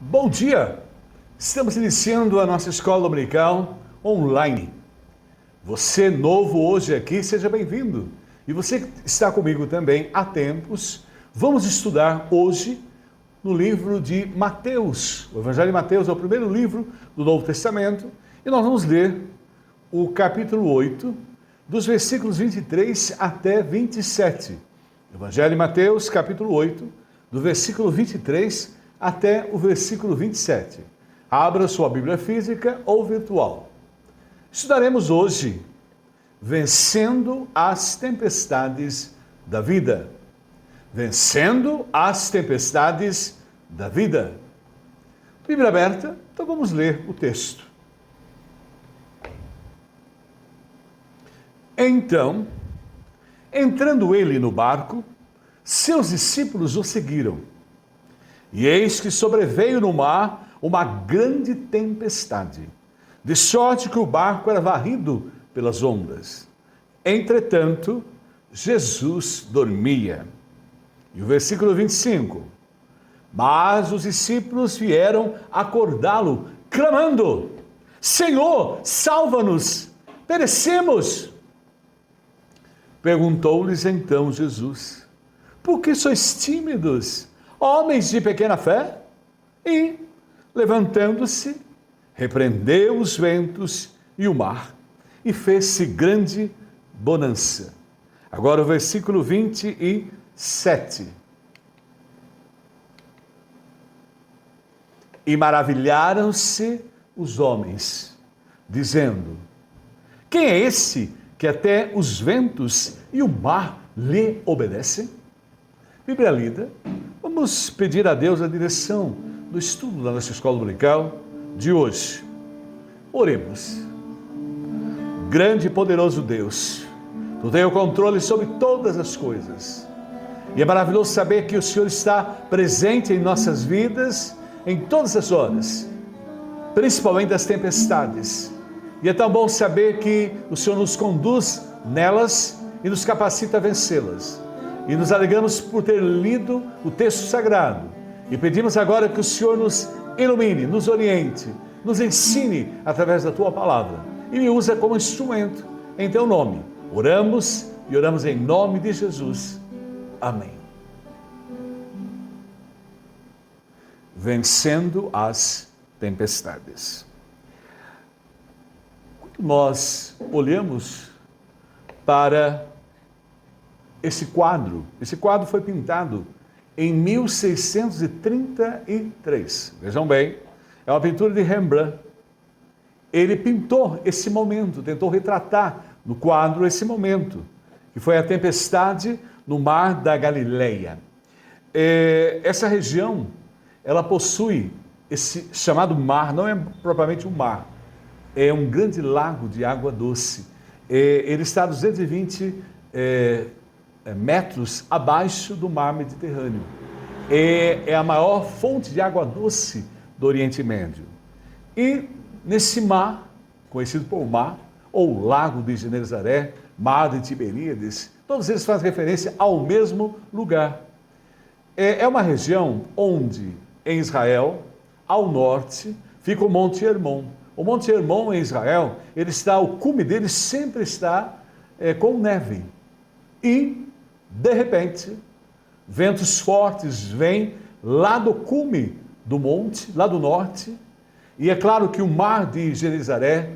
Bom dia! Estamos iniciando a nossa escola dominical online. Você novo hoje aqui, seja bem-vindo. E você que está comigo também há tempos, vamos estudar hoje no livro de Mateus. O Evangelho de Mateus é o primeiro livro do Novo Testamento e nós vamos ler o capítulo 8, dos versículos 23 até 27. Evangelho de Mateus, capítulo 8, do versículo 23 até o versículo 27. Abra sua Bíblia física ou virtual. Estudaremos hoje Vencendo as Tempestades da Vida. Vencendo as Tempestades da Vida. Bíblia aberta, então vamos ler o texto. Então, entrando ele no barco, seus discípulos o seguiram. E eis que sobreveio no mar uma grande tempestade, de sorte que o barco era varrido pelas ondas. Entretanto, Jesus dormia. E o versículo 25. Mas os discípulos vieram acordá-lo, clamando: Senhor, salva-nos, perecemos. Perguntou-lhes então Jesus: Por que sois tímidos, homens de pequena fé? E, levantando-se, repreendeu os ventos e o mar, e fez-se grande bonança. Agora o versículo 27. E maravilharam-se os homens, dizendo: Quem é esse que até os ventos e o mar lhe obedecem? Bíblia lida. Vamos pedir a Deus a direção do estudo da nossa escola dominical de hoje. Oremos. Grande e poderoso Deus, Tu tens o controle sobre todas as coisas. E é maravilhoso saber que o Senhor está presente em nossas vidas em todas as horas, principalmente as tempestades. E é tão bom saber que o Senhor nos conduz nelas e nos capacita a vencê-las. E nos alegramos por ter lido o texto sagrado. E pedimos agora que o Senhor nos ilumine, nos oriente, nos ensine através da Tua palavra. E me usa como instrumento em Teu nome. Oramos e oramos em nome de Jesus. Amém. Vencendo as tempestades. Nós olhamos para esse quadro foi pintado em 1633. Vejam bem, é uma pintura de Rembrandt. Ele pintou esse momento, tentou retratar no quadro esse momento, que foi a tempestade no mar da Galileia. Essa região, ela possui esse chamado mar, não é propriamente um mar, é um grande lago de água doce. Ele está a 220 metros abaixo do mar Mediterrâneo. É a maior fonte de água doce do Oriente Médio. E nesse mar, conhecido por mar, ou Lago de Genezaré, Mar de Tiberíades, todos eles fazem referência ao mesmo lugar. É uma região onde, em Israel, ao norte, fica o Monte Hermon. O Monte Hermon em Israel, o cume dele sempre está com neve. E, de repente, ventos fortes vêm lá do cume do monte, lá do norte. E é claro que o mar de Genezaré,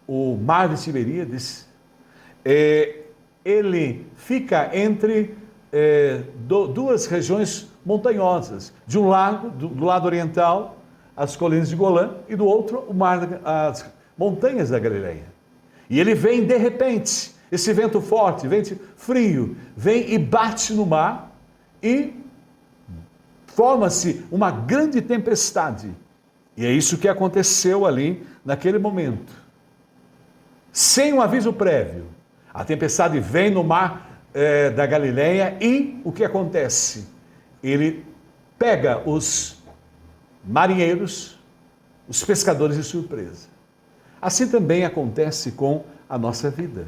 o mar de Tiberíades, ele fica entre duas regiões montanhosas. De um lado, do lado oriental, as colinas de Golã, e do outro, as montanhas da Galileia. E ele vem de repente, esse vento forte, vento frio, vem e bate no mar e forma-se uma grande tempestade. E é isso que aconteceu ali naquele momento. Sem um aviso prévio, a tempestade vem no mar da Galileia e o que acontece? Ele pega os marinheiros, os pescadores de surpresa. Assim também acontece com a nossa vida.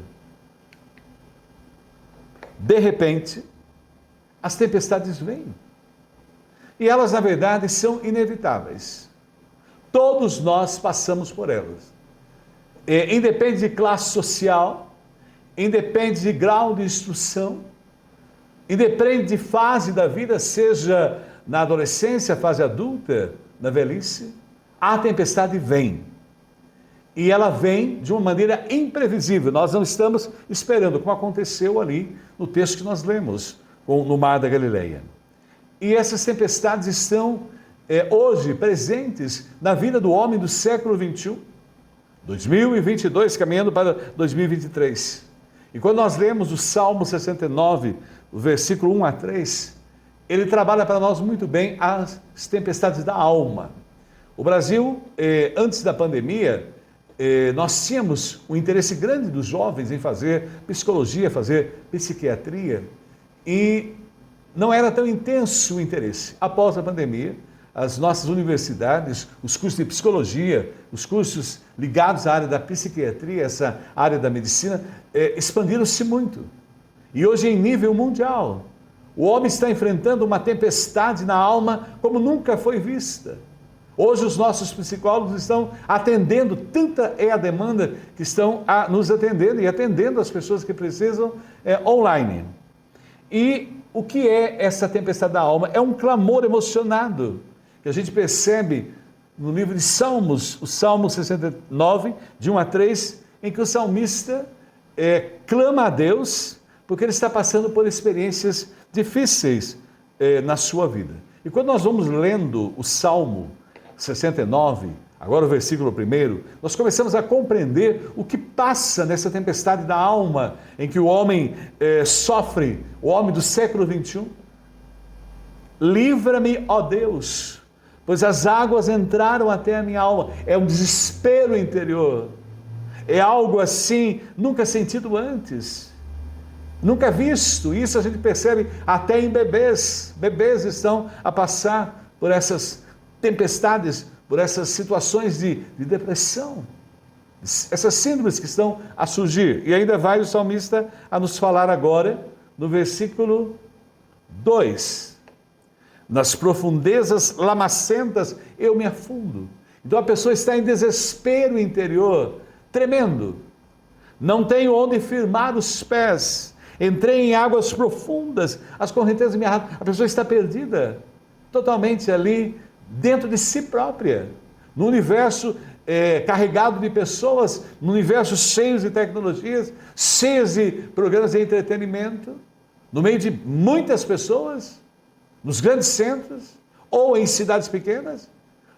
De repente, as tempestades vêm. E elas, na verdade, são inevitáveis. Todos nós passamos por elas. Independe de classe social, independe de grau de instrução, independe de fase da vida, seja na adolescência, fase adulta, na velhice, a tempestade vem. E ela vem de uma maneira imprevisível. Nós não estamos esperando, como aconteceu ali no texto que nós lemos, no Mar da Galileia. E essas tempestades estão hoje presentes na vida do homem do século 21, 2022, caminhando para 2023. E quando nós lemos o Salmo 69, o versículo 1 a 3, ele trabalha para nós muito bem as tempestades da alma. O Brasil, antes da pandemia, nós tínhamos um interesse grande dos jovens em fazer psicologia, fazer psiquiatria, e não era tão intenso o interesse. Após a pandemia, as nossas universidades, os cursos de psicologia, os cursos ligados à área da psiquiatria, essa área da medicina, expandiram-se muito. E hoje, em nível mundial, o homem está enfrentando uma tempestade na alma como nunca foi vista. Hoje os nossos psicólogos estão atendendo, tanta é a demanda que estão nos atendendo e atendendo as pessoas que precisam online. E o que é essa tempestade da alma? É um clamor emocionado, que a gente percebe no livro de Salmos, o Salmo 69, de 1 a 3, em que o salmista clama a Deus, porque ele está passando por experiências difíceis na sua vida. E quando nós vamos lendo o Salmo 69, agora o versículo 1, nós começamos a compreender o que passa nessa tempestade da alma, em que o homem sofre, o homem do século 21. Livra-me, ó Deus, pois as águas entraram até a minha alma. É um desespero interior, é algo assim, nunca sentido antes, nunca visto. Isso a gente percebe até em bebês. Bebês estão a passar por essas tempestades, por essas situações de depressão, essas síndromes que estão a surgir. E ainda vai o salmista a nos falar agora, no versículo 2, nas profundezas lamacentas eu me afundo. Então a pessoa está em desespero interior, tremendo, não tenho onde firmar os pés, entrei em águas profundas, as correntezas me arrastam. A pessoa está perdida, totalmente ali, dentro de si própria, no universo carregado de pessoas, no universo cheio de tecnologias, cheios de programas de entretenimento, no meio de muitas pessoas, nos grandes centros, ou em cidades pequenas.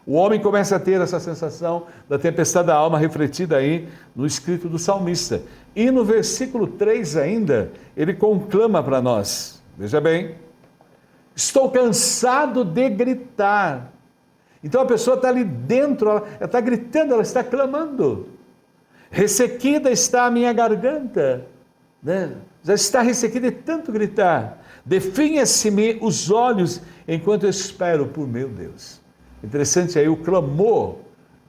O homem começa a ter essa sensação da tempestade da alma refletida aí no escrito do salmista. E no versículo 3 ainda, ele conclama para nós, veja bem, estou cansado de gritar. Então a pessoa está ali dentro, ela está gritando, ela está clamando. Ressequida está a minha garganta, né? Já está ressequida de tanto gritar. Definha-se-me os olhos enquanto eu espero por meu Deus. Interessante aí o clamor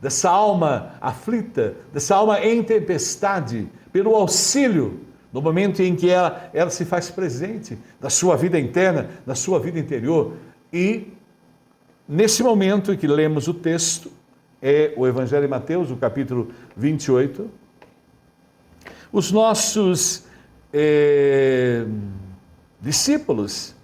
dessa alma aflita, dessa alma em tempestade, pelo auxílio, no momento em que ela se faz presente na sua vida interna, na sua vida interior. E nesse momento em que lemos o texto, é o Evangelho de Mateus, o capítulo 28, os nossos discípulos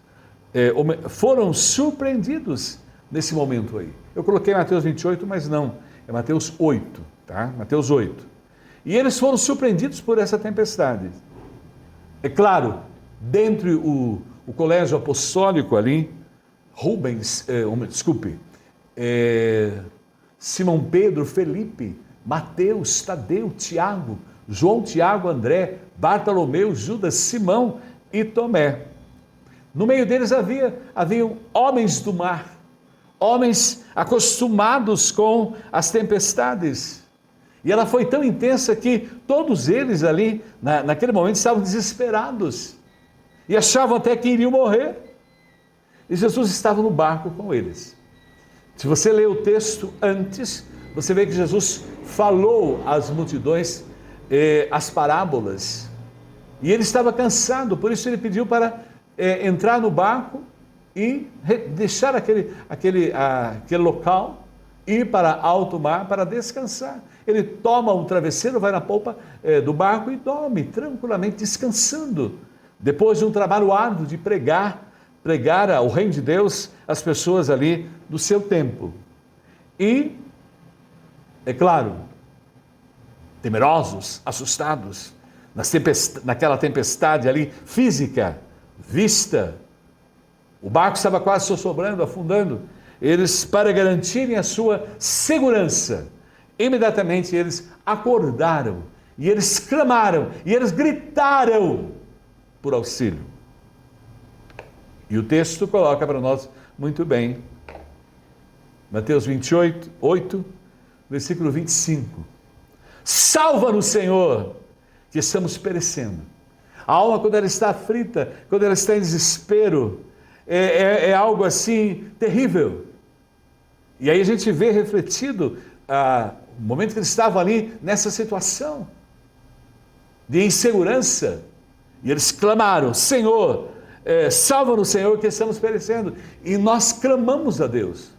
foram surpreendidos nesse momento aí. Eu coloquei Mateus 28, mas não, é Mateus 8, tá? Mateus 8. E eles foram surpreendidos por essa tempestade. É claro, dentro o colégio apostólico ali, Simão Pedro, Felipe, Mateus, Tadeu, Tiago, João, Tiago, André, Bartolomeu, Judas, Simão e Tomé. No meio deles haviam homens do mar, homens acostumados com as tempestades. E ela foi tão intensa que todos eles ali, naquele momento, estavam desesperados e achavam até que iriam morrer. E Jesus estava no barco com eles. Se você ler o texto antes, você vê que Jesus falou às multidões as parábolas. E ele estava cansado, por isso ele pediu para entrar no barco e deixar aquele local ir para alto mar para descansar. Ele toma um travesseiro, vai na polpa do barco e dorme tranquilamente, descansando. Depois de um trabalho árduo de pregar o reino de Deus às pessoas ali do seu tempo. E, é claro, temerosos, assustados, naquela tempestade ali física, vista, o barco estava quase sossobrando, afundando. Eles, para garantirem a sua segurança, imediatamente eles acordaram, e eles clamaram, e eles gritaram por auxílio. E o texto coloca para nós muito bem, Mateus 28, versículo 25. Salva-nos, Senhor, que estamos perecendo. A alma, quando ela está aflita, quando ela está em desespero, é algo assim terrível. E aí a gente vê refletido o momento que eles estavam ali nessa situação de insegurança. E eles clamaram: Senhor, salva-nos, Senhor, que estamos perecendo. E nós clamamos a Deus,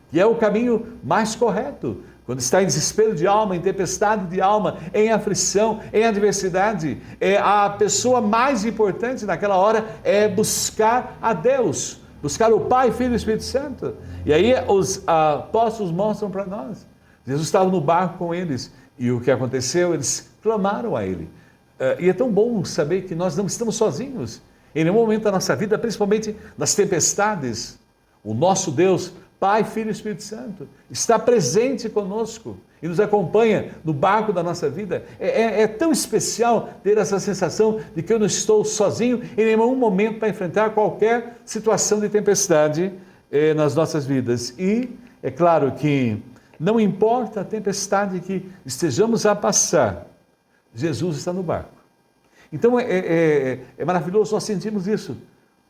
que é o caminho mais correto. Quando está em desespero de alma, em tempestade de alma, em aflição, em adversidade, a pessoa mais importante naquela hora é buscar a Deus, buscar o Pai, Filho e Espírito Santo. E aí os apóstolos mostram para nós. Jesus estava no barco com eles, e o que aconteceu? Eles clamaram a Ele. E é tão bom saber que nós não estamos sozinhos. Em nenhum momento da nossa vida, principalmente nas tempestades, o nosso Deus, Pai, Filho e Espírito Santo, está presente conosco e nos acompanha no barco da nossa vida. É tão especial ter essa sensação de que eu não estou sozinho em nenhum momento para enfrentar qualquer situação de tempestade nas nossas vidas. E é claro que não importa a tempestade que estejamos a passar, Jesus está no barco. Então é maravilhoso nós sentirmos isso.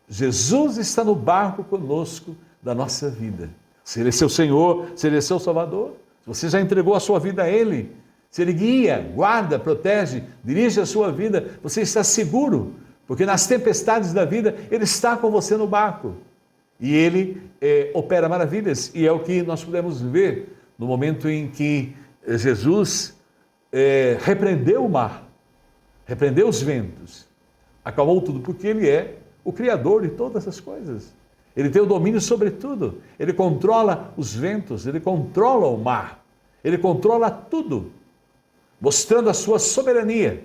Jesus está no barco conosco da nossa vida. Se Ele é seu Senhor, se Ele é seu Salvador, se você já entregou a sua vida a Ele, se Ele guia, guarda, protege, dirige a sua vida, você está seguro, porque nas tempestades da vida Ele está com você no barco. E Ele opera maravilhas, e é o que nós podemos ver no momento em que Jesus repreendeu o mar, repreendeu os ventos, acalmou tudo, porque Ele é o Criador de todas as coisas. Ele tem o domínio sobre tudo. Ele controla os ventos, Ele controla o mar, Ele controla tudo, mostrando a sua soberania.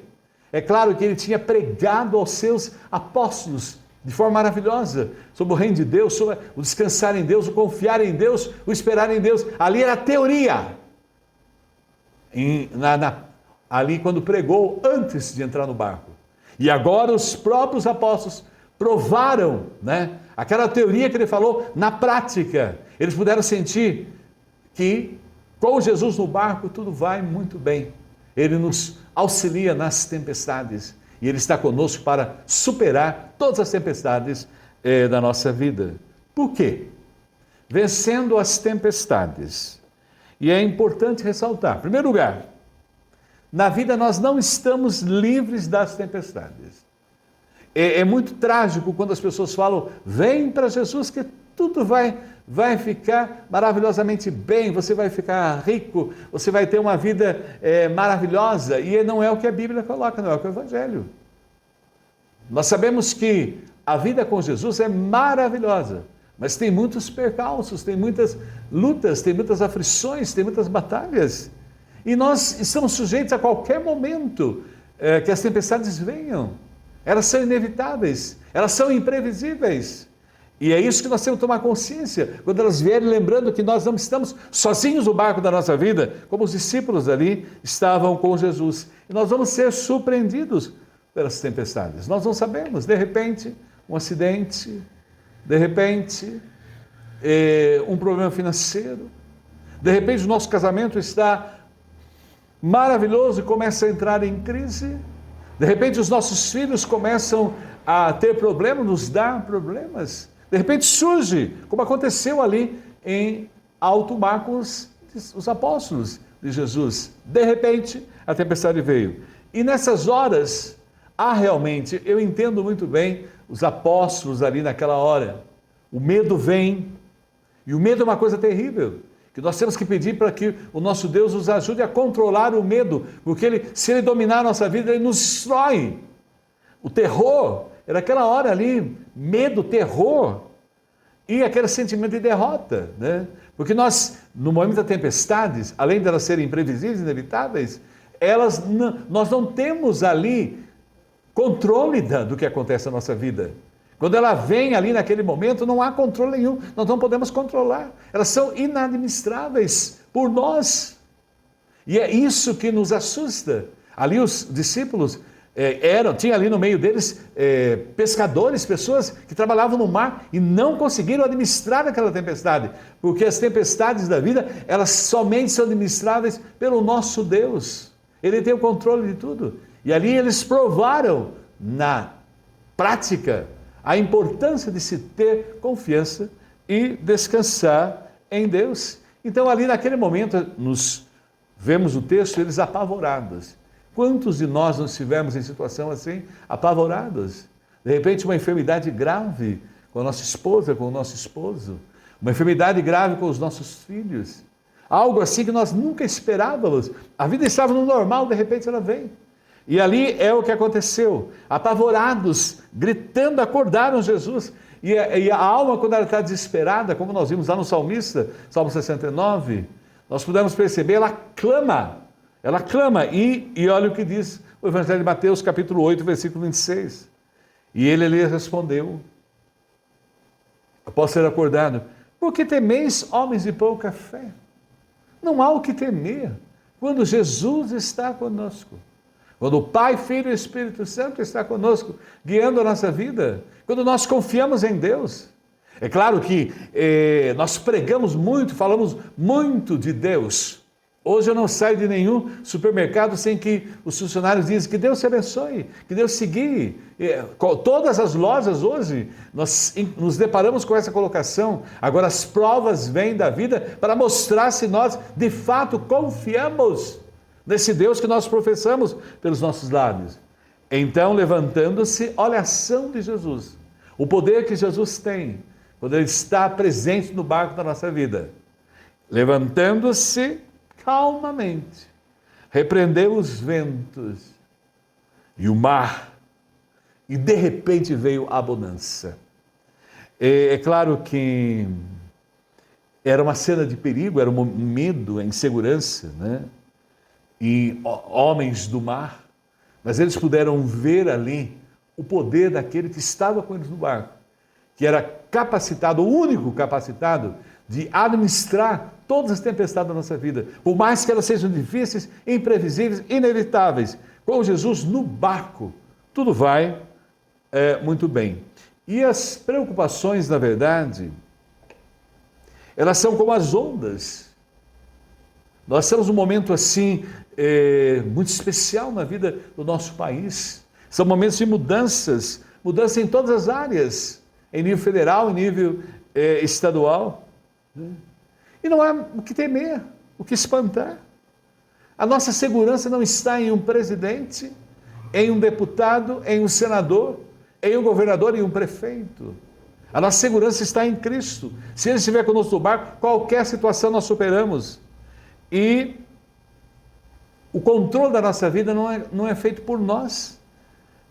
É claro que Ele tinha pregado aos seus apóstolos de forma maravilhosa sobre o reino de Deus, sobre o descansar em Deus, o confiar em Deus, o esperar em Deus. Ali era a teoria. Ali quando pregou antes de entrar no barco. E agora os próprios apóstolos provaram, aquela teoria que ele falou na prática. Eles puderam sentir que com Jesus no barco tudo vai muito bem. Ele nos auxilia nas tempestades e Ele está conosco para superar todas as tempestades da nossa vida. Por quê? Vencendo as tempestades. E é importante ressaltar, em primeiro lugar, na vida nós não estamos livres das tempestades. É muito trágico quando as pessoas falam: vem para Jesus que tudo vai ficar maravilhosamente bem, você vai ficar rico, você vai ter uma vida maravilhosa. E não é o que a Bíblia coloca, não é o que o Evangelho. Nós sabemos que a vida com Jesus é maravilhosa, mas tem muitos percalços, tem muitas lutas, tem muitas aflições, tem muitas batalhas. E nós estamos sujeitos a qualquer momento que as tempestades venham. Elas são inevitáveis, elas são imprevisíveis. E é isso que nós temos que tomar consciência, quando elas vierem, lembrando que nós não estamos sozinhos no barco da nossa vida, como os discípulos ali estavam com Jesus. E nós vamos ser surpreendidos pelas tempestades. Nós não sabemos, de repente, um acidente, de repente, um problema financeiro, de repente o nosso casamento está maravilhoso e começa a entrar em crise. De repente os nossos filhos começam a ter problemas, nos dar problemas. De repente surge, como aconteceu ali em alto mar com os apóstolos de Jesus. De repente a tempestade veio. E nessas horas, realmente, eu entendo muito bem os apóstolos ali naquela hora. O medo vem, e o medo é uma coisa terrível, que nós temos que pedir para que o nosso Deus nos ajude a controlar o medo, porque se Ele dominar a nossa vida, Ele nos destrói. O terror, era aquela hora ali, medo, terror, e aquele sentimento de derrota, né? Porque nós, no momento da tempestade, além de elas serem imprevisíveis, inevitáveis, nós não temos ali controle do que acontece na nossa vida. Quando ela vem ali naquele momento, não há controle nenhum, nós não podemos controlar. Elas são inadministráveis por nós. E é isso que nos assusta. Ali os discípulos tinha ali no meio deles pescadores, pessoas que trabalhavam no mar e não conseguiram administrar aquela tempestade, porque as tempestades da vida, elas somente são administráveis pelo nosso Deus. Ele tem o controle de tudo. E ali eles provaram na prática a importância de se ter confiança e descansar em Deus. Então ali naquele momento, vemos o texto, eles apavorados. Quantos de nós não estivemos em situação assim, apavorados? De repente uma enfermidade grave com a nossa esposa, com o nosso esposo, uma enfermidade grave com os nossos filhos, algo assim que nós nunca esperávamos. A vida estava no normal, de repente ela vem. E ali é o que aconteceu, apavorados, gritando, acordaram Jesus. E a alma, quando ela está desesperada, como nós vimos lá no salmista, Salmo 69, nós pudemos perceber, ela clama, e olha o que diz o Evangelho de Mateus, capítulo 8, versículo 26. E ele lhe respondeu, após ser acordado, por que temeis, homens de pouca fé? Não há o que temer, quando Jesus está conosco. Quando o Pai, Filho e Espírito Santo está conosco, guiando a nossa vida, quando nós confiamos em Deus. É claro que nós pregamos muito, falamos muito de Deus. Hoje eu não saio de nenhum supermercado sem que os funcionários dizem que Deus te abençoe, que Deus te guie. Todas as lojas hoje, nós nos deparamos com essa colocação. Agora as provas vêm da vida para mostrar se nós de fato confiamos nesse Deus que nós professamos pelos nossos lábios. Então, levantando-se, olha a ação de Jesus, o poder que Jesus tem, quando Ele está presente no barco da nossa vida. Levantando-se calmamente, repreendeu os ventos e o mar, e de repente veio a bonança. É claro que era uma cena de perigo, era um medo, a insegurança, né? E homens do mar, mas eles puderam ver ali o poder daquele que estava com eles no barco, que era capacitado, o único capacitado de administrar todas as tempestades da nossa vida, por mais que elas sejam difíceis, imprevisíveis, inevitáveis. Com Jesus no barco, tudo vai muito bem. E as preocupações, na verdade, elas são como as ondas. Nós temos um momento assim, muito especial na vida do nosso país. São momentos de mudança em todas as áreas, em nível federal, em nível estadual. E não há o que temer, o que espantar. A nossa segurança não está em um presidente, em um deputado, em um senador, em um governador, em um prefeito. A nossa segurança está em Cristo. Se Ele estiver conosco no barco, qualquer situação nós superamos. E o controle da nossa vida não é feito por nós.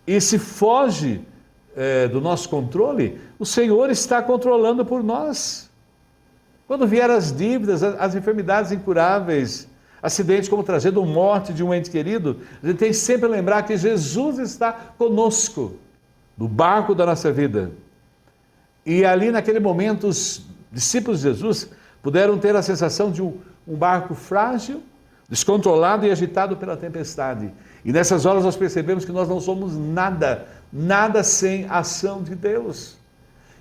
E se foge do nosso controle, o Senhor está controlando por nós. Quando vier as dívidas, as enfermidades incuráveis, acidentes como tragédia ou morte de um ente querido, a gente tem sempre a lembrar que Jesus está conosco, no barco da nossa vida. E ali naquele momento os discípulos de Jesus puderam ter a sensação de um barco frágil, descontrolado e agitado pela tempestade. E nessas horas nós percebemos que nós não somos nada sem a ação de Deus.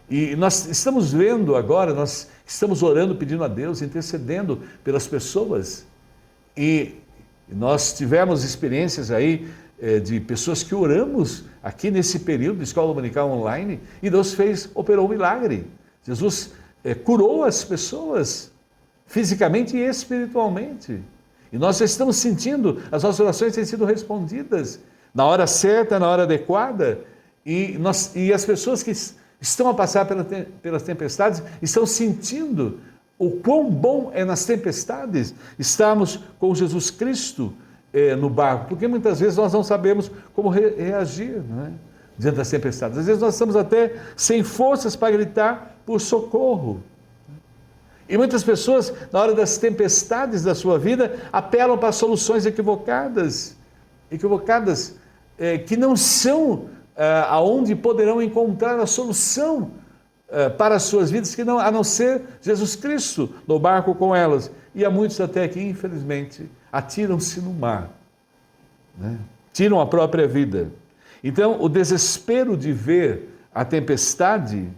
E nós estamos vendo agora, nós estamos orando, pedindo a Deus, intercedendo pelas pessoas. E nós tivemos experiências aí de pessoas que oramos aqui nesse período de escola dominical online e Deus operou um milagre. Jesus curou as pessoas fisicamente e espiritualmente. E nós já estamos sentindo, as nossas orações têm sido respondidas na hora certa, na hora adequada, e as pessoas que estão a passar pelas tempestades estão sentindo o quão bom é nas tempestades estarmos com Jesus Cristo no barco, porque muitas vezes nós não sabemos como reagir, não é? Diante das tempestades. Às vezes nós estamos até sem forças para gritar por socorro. E muitas pessoas, na hora das tempestades da sua vida, apelam para soluções equivocadas, que não são aonde poderão encontrar a solução para as suas vidas, a não ser Jesus Cristo no barco com elas. E há muitos até que, infelizmente, atiram-se no mar, né? Tiram a própria vida. Então, o desespero de ver a tempestade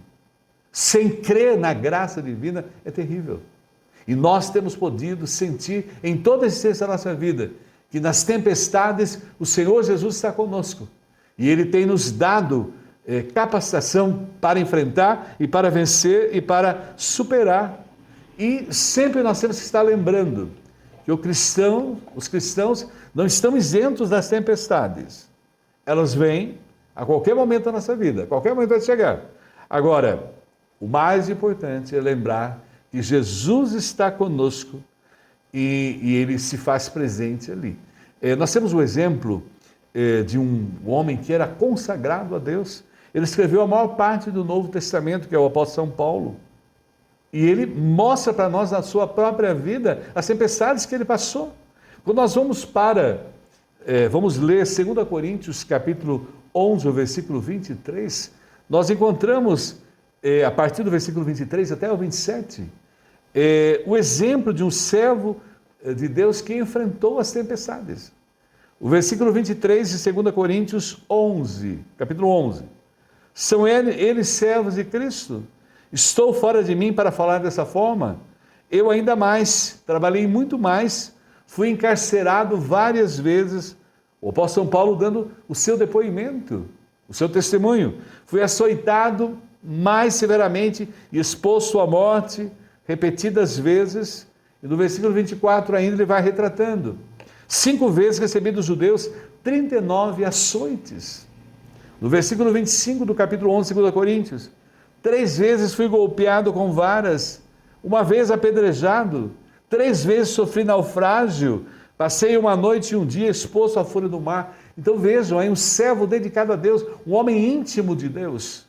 sem crer na graça divina é terrível. E nós temos podido sentir em toda a existência da nossa vida que nas tempestades o Senhor Jesus está conosco. E Ele tem nos dado capacitação para enfrentar e para vencer e para superar. E sempre nós temos que estar lembrando que os cristãos não estão isentos das tempestades. Elas vêm a qualquer momento da nossa vida, a qualquer momento vai chegar. Agora, o mais importante é lembrar que Jesus está conosco e Ele se faz presente ali. Nós temos o exemplo de um homem que era consagrado a Deus. Ele escreveu a maior parte do Novo Testamento, que é o apóstolo São Paulo. E ele mostra para nós na sua própria vida as tempestades que ele passou. Quando nós vamos vamos ler 2 Coríntios capítulo 11, o versículo 23, nós encontramos, a partir do versículo 23 até o 27, o exemplo de um servo de Deus que enfrentou as tempestades. O versículo 23 de 2 Coríntios 11, capítulo 11. São eles servos de Cristo? Estou fora de mim para falar dessa forma? Eu ainda mais, trabalhei muito mais, fui encarcerado várias vezes. O apóstolo São Paulo dando o seu depoimento, o seu testemunho. Fui açoitado mais severamente e exposto à morte repetidas vezes. E no versículo 24 ainda ele vai retratando. 5 vezes recebi dos judeus 39 açoites. No versículo 25 do capítulo 11, 2 Coríntios, 3 vezes fui golpeado com varas, 1 vez apedrejado, 3 vezes sofri naufrágio, passei uma noite e um dia exposto à fúria do mar. Então vejam, aí um servo dedicado a Deus, um homem íntimo de Deus,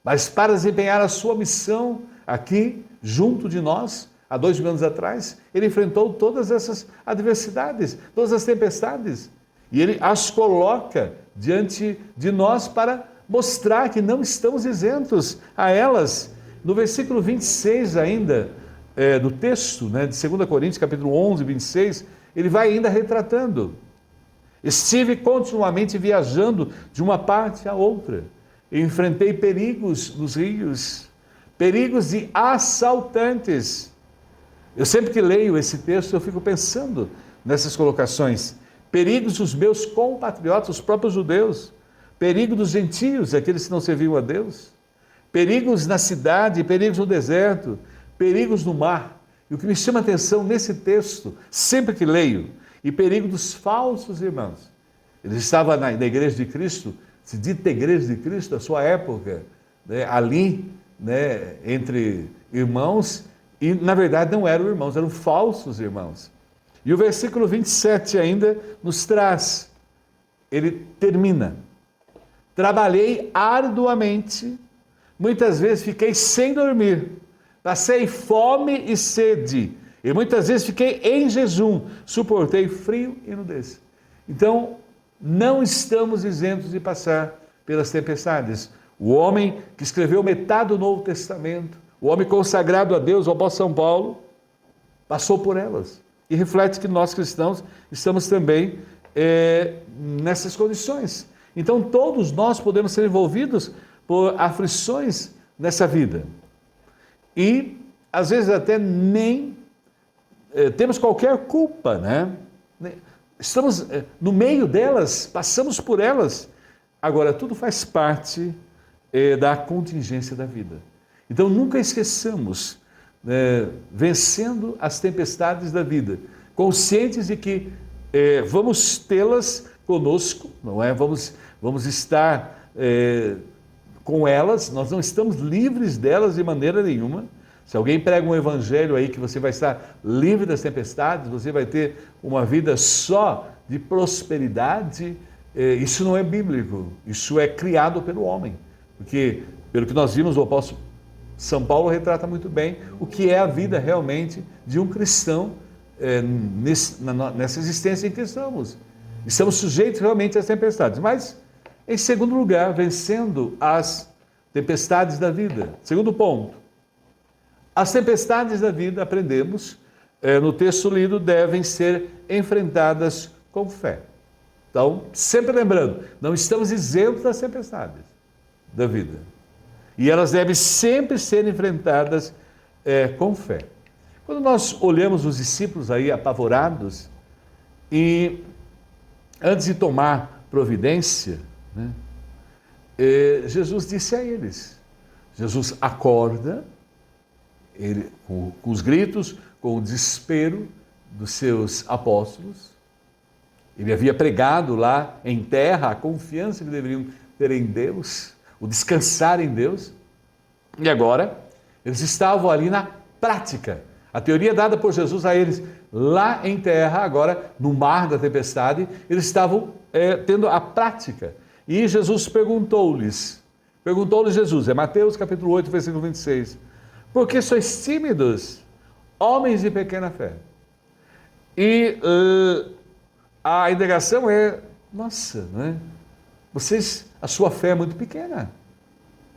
mas para desempenhar a sua missão aqui, junto de nós, há 2000 anos atrás, ele enfrentou todas essas adversidades, todas as tempestades, e ele as coloca diante de nós para mostrar que não estamos isentos a elas. No versículo 26 ainda, do texto, de 2 Coríntios, capítulo 11, 26, ele vai ainda retratando. Estive continuamente viajando de uma parte a outra. Enfrentei perigos nos rios, perigos de assaltantes. Eu sempre que leio esse texto, eu fico pensando nessas colocações. Perigos dos meus compatriotas, os próprios judeus. Perigo dos gentios, aqueles que não serviam a Deus. Perigos na cidade, perigos no deserto, perigos no mar. E o que me chama a atenção nesse texto, sempre que leio, e perigo dos falsos irmãos. Ele estava na igreja de Cristo, se dita igreja de Cristo, da sua época, ali, entre irmãos, e na verdade não eram irmãos, eram falsos irmãos. E o versículo 27 ainda nos traz, ele termina. Trabalhei arduamente, muitas vezes fiquei sem dormir, passei fome e sede, e muitas vezes fiquei em jejum, suportei frio e nudez. Então, não estamos isentos de passar pelas tempestades. O homem que escreveu metade do Novo Testamento, o homem consagrado a Deus, o apóstolo São Paulo, passou por elas. E reflete que nós cristãos estamos também nessas condições. Então, todos nós podemos ser envolvidos por aflições nessa vida. E, às vezes, até nem temos qualquer culpa, Estamos no meio delas, passamos por elas. Agora, tudo faz parte da contingência da vida. Então, nunca esqueçamos, vencendo as tempestades da vida, conscientes de que vamos tê-las conosco, não é? Vamos estar com elas, nós não estamos livres delas de maneira nenhuma, Se alguém prega um evangelho aí que você vai estar livre das tempestades, você vai ter uma vida só de prosperidade, isso não é bíblico, isso é criado pelo homem. Porque, pelo que nós vimos, o apóstolo São Paulo retrata muito bem o que é a vida realmente de um cristão nessa existência em que estamos. Estamos sujeitos realmente às tempestades, mas, em segundo lugar, vencendo as tempestades da vida. Segundo ponto, as tempestades da vida, aprendemos, no texto lido, devem ser enfrentadas com fé. Então, sempre lembrando, não estamos isentos das tempestades da vida. E elas devem sempre ser enfrentadas com fé. Quando nós olhamos os discípulos aí apavorados, e antes de tomar providência, né, Jesus disse a eles, Jesus acorda, ele, com os gritos, com o desespero dos seus apóstolos. Ele havia pregado lá em terra a confiança que deveriam ter em Deus, o descansar em Deus. E agora, eles estavam ali na prática. A teoria dada por Jesus a eles lá em terra, agora no mar da tempestade, eles estavam tendo a prática. E Jesus perguntou-lhes Jesus, é Mateus capítulo 8, versículo 26, por que sois tímidos, homens de pequena fé? E a indagação é, nossa, né? Vocês, a sua fé é muito pequena.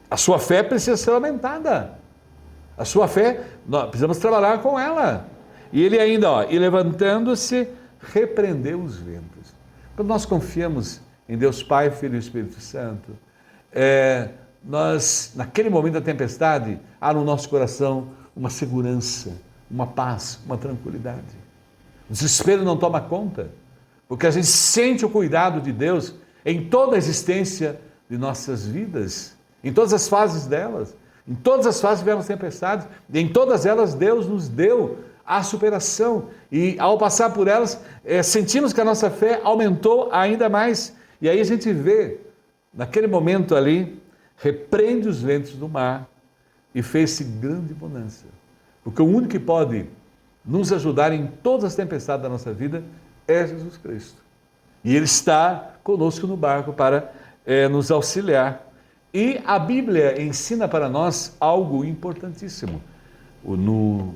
A sua fé precisa ser aumentada. A sua fé, nós precisamos trabalhar com ela. E ele ainda, e levantando-se, repreendeu os ventos. Quando nós confiamos em Deus Pai, Filho e Espírito Santo, nós, naquele momento da tempestade, há no nosso coração uma segurança, uma paz, uma tranquilidade. O desespero não toma conta, porque a gente sente o cuidado de Deus em toda a existência de nossas vidas, em todas as fases delas. Em todas as fases tivemos tempestades, e em todas elas Deus nos deu a superação. E ao passar por elas, sentimos que a nossa fé aumentou ainda mais. E aí a gente vê, naquele momento ali, repreende os ventos do mar e fez-se grande bonança. Porque o único que pode nos ajudar em todas as tempestades da nossa vida é Jesus Cristo. E Ele está conosco no barco para nos auxiliar. E a Bíblia ensina para nós algo importantíssimo.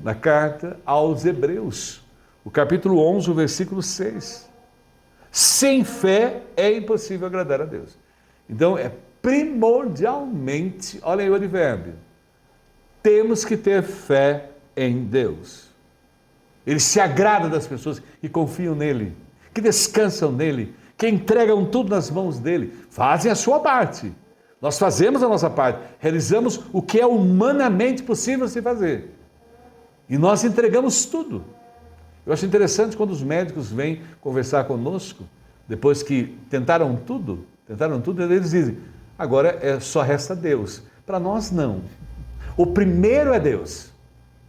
Na carta aos Hebreus, o capítulo 11, o versículo 6. Sem fé é impossível agradar a Deus. Então, primordialmente, olha aí o advérbio, temos que ter fé em Deus. Ele se agrada das pessoas que confiam nele, que descansam nele, que entregam tudo nas mãos dele, fazem a sua parte. Nós fazemos a nossa parte, realizamos o que é humanamente possível se fazer. E nós entregamos tudo. Eu acho interessante quando os médicos vêm conversar conosco, depois que tentaram tudo, eles dizem, agora só resta Deus. Para nós não. O primeiro é Deus.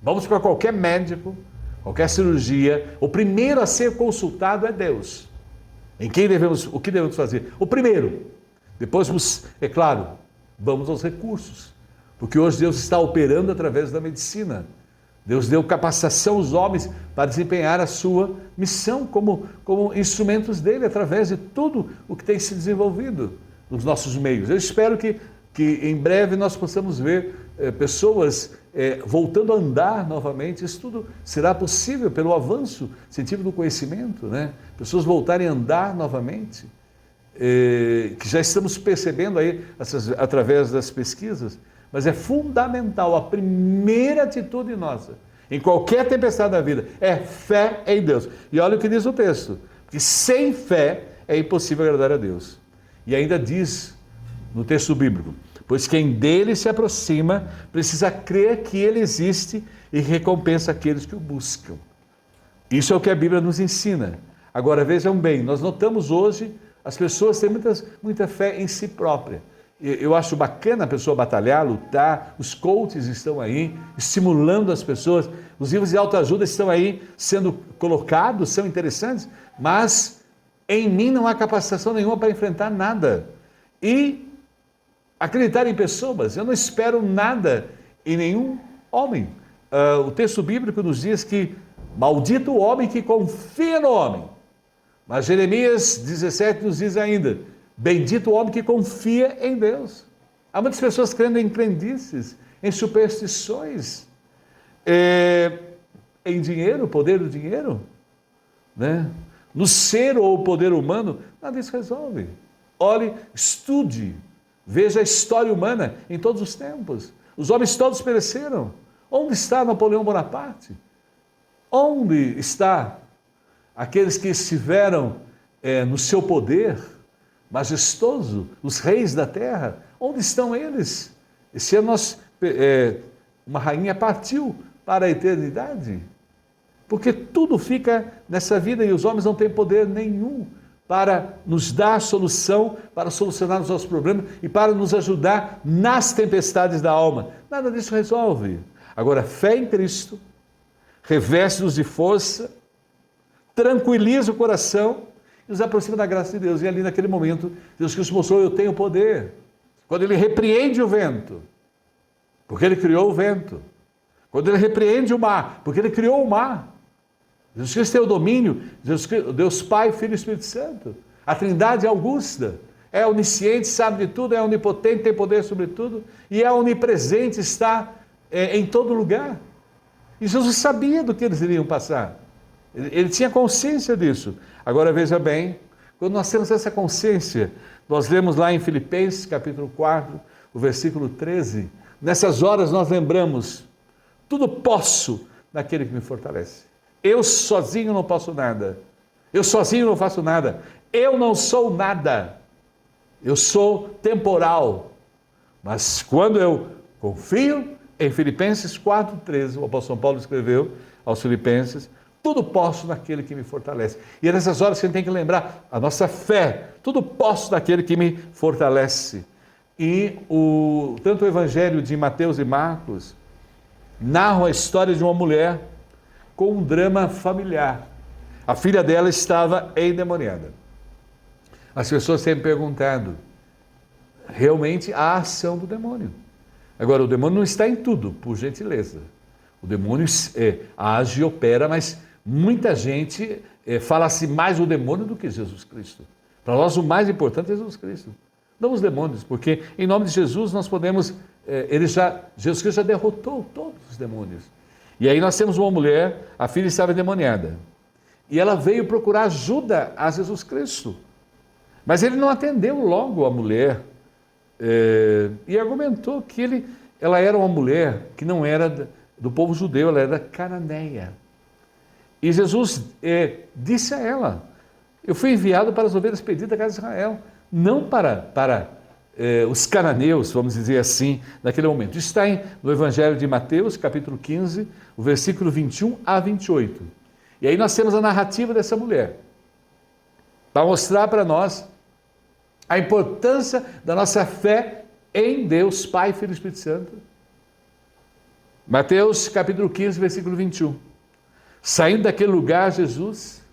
Vamos para qualquer médico, qualquer cirurgia, o primeiro a ser consultado é Deus. O que devemos fazer? O primeiro. Depois, é claro, vamos aos recursos, porque hoje Deus está operando através da medicina. Deus deu capacitação aos homens para desempenhar a sua missão como instrumentos dele, através de tudo o que tem se desenvolvido nos nossos meios. Eu espero que em breve nós possamos ver pessoas voltando a andar novamente. Isso tudo será possível pelo avanço científico do conhecimento, né? Pessoas voltarem a andar novamente. Que já estamos percebendo aí através das pesquisas, mas é fundamental, a primeira atitude nossa, em qualquer tempestade da vida, é fé em Deus. E olha o que diz o texto, que sem fé é impossível agradar a Deus. E ainda diz no texto bíblico, pois quem dele se aproxima precisa crer que ele existe e recompensa aqueles que o buscam. Isso é o que a Bíblia nos ensina. Agora vejam bem, nós notamos hoje as pessoas têm muita fé em si própria. Eu acho bacana a pessoa batalhar, lutar, os coaches estão aí, estimulando as pessoas, os livros de autoajuda estão aí sendo colocados, são interessantes, mas em mim não há capacitação nenhuma para enfrentar nada. E acreditar em pessoas, eu não espero nada em nenhum homem. o texto bíblico nos diz que maldito o homem que confia no homem. Mas Jeremias 17 nos diz ainda, bendito o homem que confia em Deus. Há muitas pessoas crendo em crendices, em superstições, em dinheiro, poder do dinheiro, né? No ser ou poder humano, nada disso resolve. Olhe, estude, veja a história humana em todos os tempos. Os homens todos pereceram. Onde está Napoleão Bonaparte? Onde está aqueles que estiveram no seu poder majestoso, os reis da terra? Onde estão eles? Esse ano uma rainha partiu para a eternidade. Porque tudo fica nessa vida e os homens não têm poder nenhum para nos dar solução, para solucionar os nossos problemas e para nos ajudar nas tempestades da alma. Nada disso resolve. Agora, fé em Cristo reveste-nos de força, tranquiliza o coração e nos aproxima da graça de Deus. E ali naquele momento, Deus Cristo mostrou, eu tenho poder. Quando Ele repreende o vento, porque Ele criou o vento. Quando Ele repreende o mar, porque Ele criou o mar. Jesus Cristo tem o domínio, Deus Pai, Filho e Espírito Santo. A Trindade é augusta, é onisciente, sabe de tudo, é onipotente, tem poder sobre tudo, e é onipresente, está em todo lugar. E Jesus sabia do que eles iriam passar. Ele tinha consciência disso. Agora veja bem, quando nós temos essa consciência, nós lemos lá em Filipenses capítulo 4, o versículo 13, nessas horas nós lembramos, tudo posso naquele que me fortalece. Eu sozinho não posso nada. Eu sozinho não faço nada. Eu não sou nada. Eu sou temporal. Mas quando eu confio em Filipenses 4,13, o apóstolo Paulo escreveu aos Filipenses, tudo posso naquele que me fortalece. E é nessas horas que a gente tem que lembrar a nossa fé. Tudo posso naquele que me fortalece. E tanto o Evangelho de Mateus e Marcos narram a história de uma mulher com um drama familiar. A filha dela estava endemoniada. As pessoas têm perguntado, realmente há ação do demônio. Agora, o demônio não está em tudo, por gentileza. O demônio age e opera, mas muita gente fala-se mais o demônio do que Jesus Cristo. Para nós, o mais importante é Jesus Cristo. Não os demônios, porque em nome de Jesus nós podemos... Jesus Cristo já derrotou todos os demônios. E aí nós temos uma mulher, a filha estava endemoniada. E ela veio procurar ajuda a Jesus Cristo. Mas ele não atendeu logo a mulher. E argumentou que ela era uma mulher que não era do povo judeu, ela era cananeia. E Jesus disse a ela, eu fui enviado para as ovelhas perdidas da casa de Israel, não para os cananeus, vamos dizer assim, naquele momento. Isso está no Evangelho de Mateus, capítulo 15, o versículo 21 a 28. E aí nós temos a narrativa dessa mulher, para mostrar para nós a importância da nossa fé em Deus, Pai, Filho e Espírito Santo. Mateus, capítulo 15, versículo 21. Saindo daquele lugar, Jesus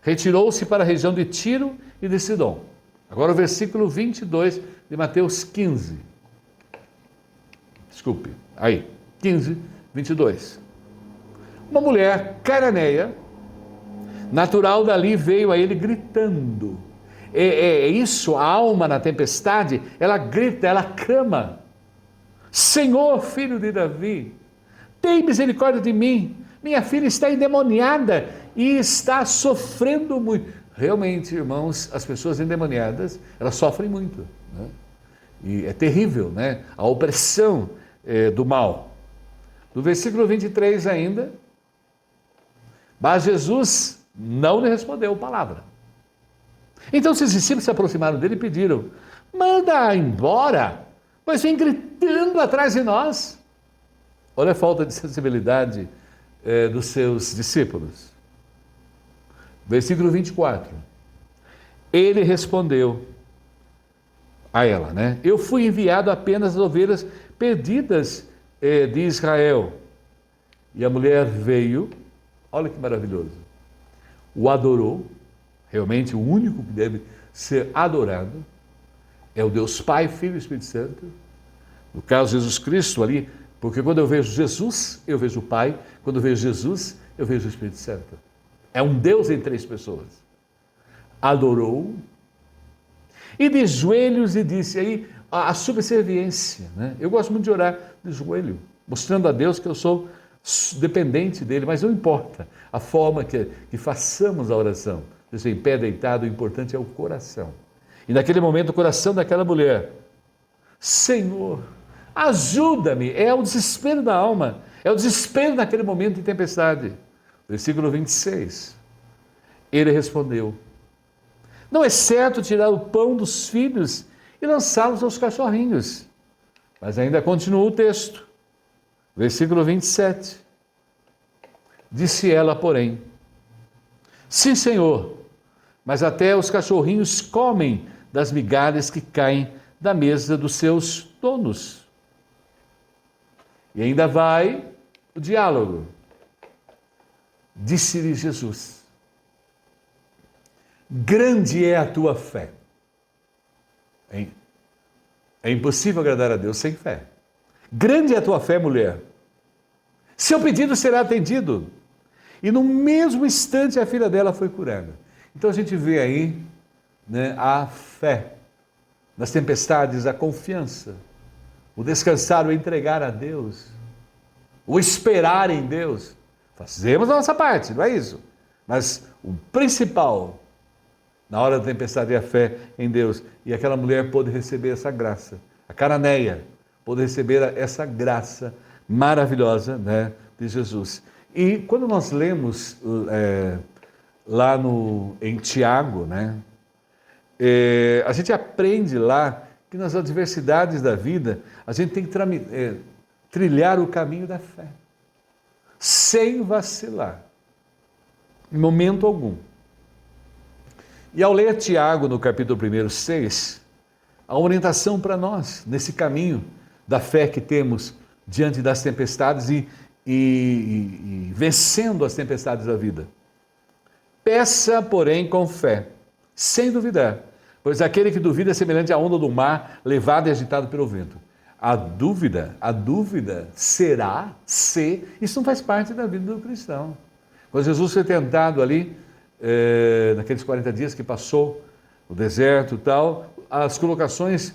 retirou-se para a região de Tiro e de Sidom. Agora o versículo 22 de Mateus 15. Desculpe, aí, 15, 22. Uma mulher cananeia, natural dali, veio a ele gritando. Isso, a alma na tempestade, ela grita, ela clama. Senhor, filho de Davi, tem misericórdia de mim. Minha filha está endemoniada e está sofrendo muito. Realmente, irmãos, as pessoas endemoniadas, elas sofrem muito, né? E é terrível, né? A opressão do mal. No versículo 23 ainda, mas Jesus não lhe respondeu palavra. Então os discípulos se aproximaram dele e pediram, manda embora, pois vem gritando atrás de nós. Olha a falta de sensibilidade dos seus discípulos. Versículo 24. Ele respondeu a ela, né? Eu fui enviado apenas às ovelhas perdidas de Israel. E a mulher veio, olha que maravilhoso, o adorou, realmente o único que deve ser adorado é o Deus Pai, Filho e Espírito Santo. No caso, Jesus Cristo ali, Porque quando eu vejo Jesus, eu vejo o Pai. Quando eu vejo Jesus, eu vejo o Espírito Santo. É um Deus em três pessoas. Adorou e de joelhos e disse aí a subserviência, né? Eu gosto muito de orar de joelho, mostrando a Deus que eu sou dependente dele, mas não importa a forma que façamos a oração. Seja em pé, deitado, o importante é o coração. E naquele momento o coração daquela mulher, Senhor, ajuda-me, é o desespero da alma, é o desespero naquele momento de tempestade. Versículo 26, ele respondeu, não é certo tirar o pão dos filhos e lançá-los aos cachorrinhos. Mas ainda continua o texto. Versículo 27. Disse ela, porém, sim, Senhor, mas até os cachorrinhos comem das migalhas que caem da mesa dos seus donos. E ainda vai o diálogo. Disse-lhe Jesus, grande é a tua fé. É impossível agradar a Deus sem fé. Grande é a tua fé, mulher. Seu pedido será atendido. E no mesmo instante a filha dela foi curada. Então a gente vê aí, né, a fé. Nas tempestades, a confiança. O descansar, o entregar a Deus. O esperar em Deus. Fazemos a nossa parte, não é isso? Mas o principal, na hora da tempestade, é a fé em Deus. E aquela mulher pôde receber essa graça. A cananeia pôde receber essa graça maravilhosa, né, de Jesus. E quando nós lemos lá em Tiago, né, a gente aprende lá que nas adversidades da vida a gente tem que trilhar o caminho da fé, sem vacilar, em momento algum. E ao ler Tiago no capítulo 1, 6, a orientação para nós, nesse caminho da fé que temos diante das tempestades e vencendo as tempestades da vida. Peça, porém, com fé, sem duvidar, pois aquele que duvida é semelhante à onda do mar, levado e agitado pelo vento. A dúvida será, se, isso não faz parte da vida do cristão. Quando Jesus foi tentado ali, naqueles 40 dias que passou no deserto e tal, as colocações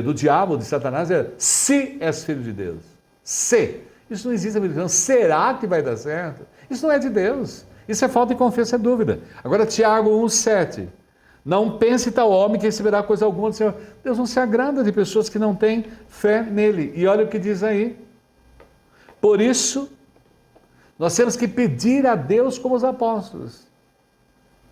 do diabo, de Satanás, é se és filho de Deus. Se. Isso não existe na Bíblia. Será que vai dar certo? Isso não é de Deus. Isso é falta de confiança, é dúvida. Agora, Tiago 1,7. Não pense tal homem que receberá coisa alguma do Senhor. Deus não se agrada de pessoas que não têm fé nele. E olha o que diz aí. Por isso, nós temos que pedir a Deus como os apóstolos.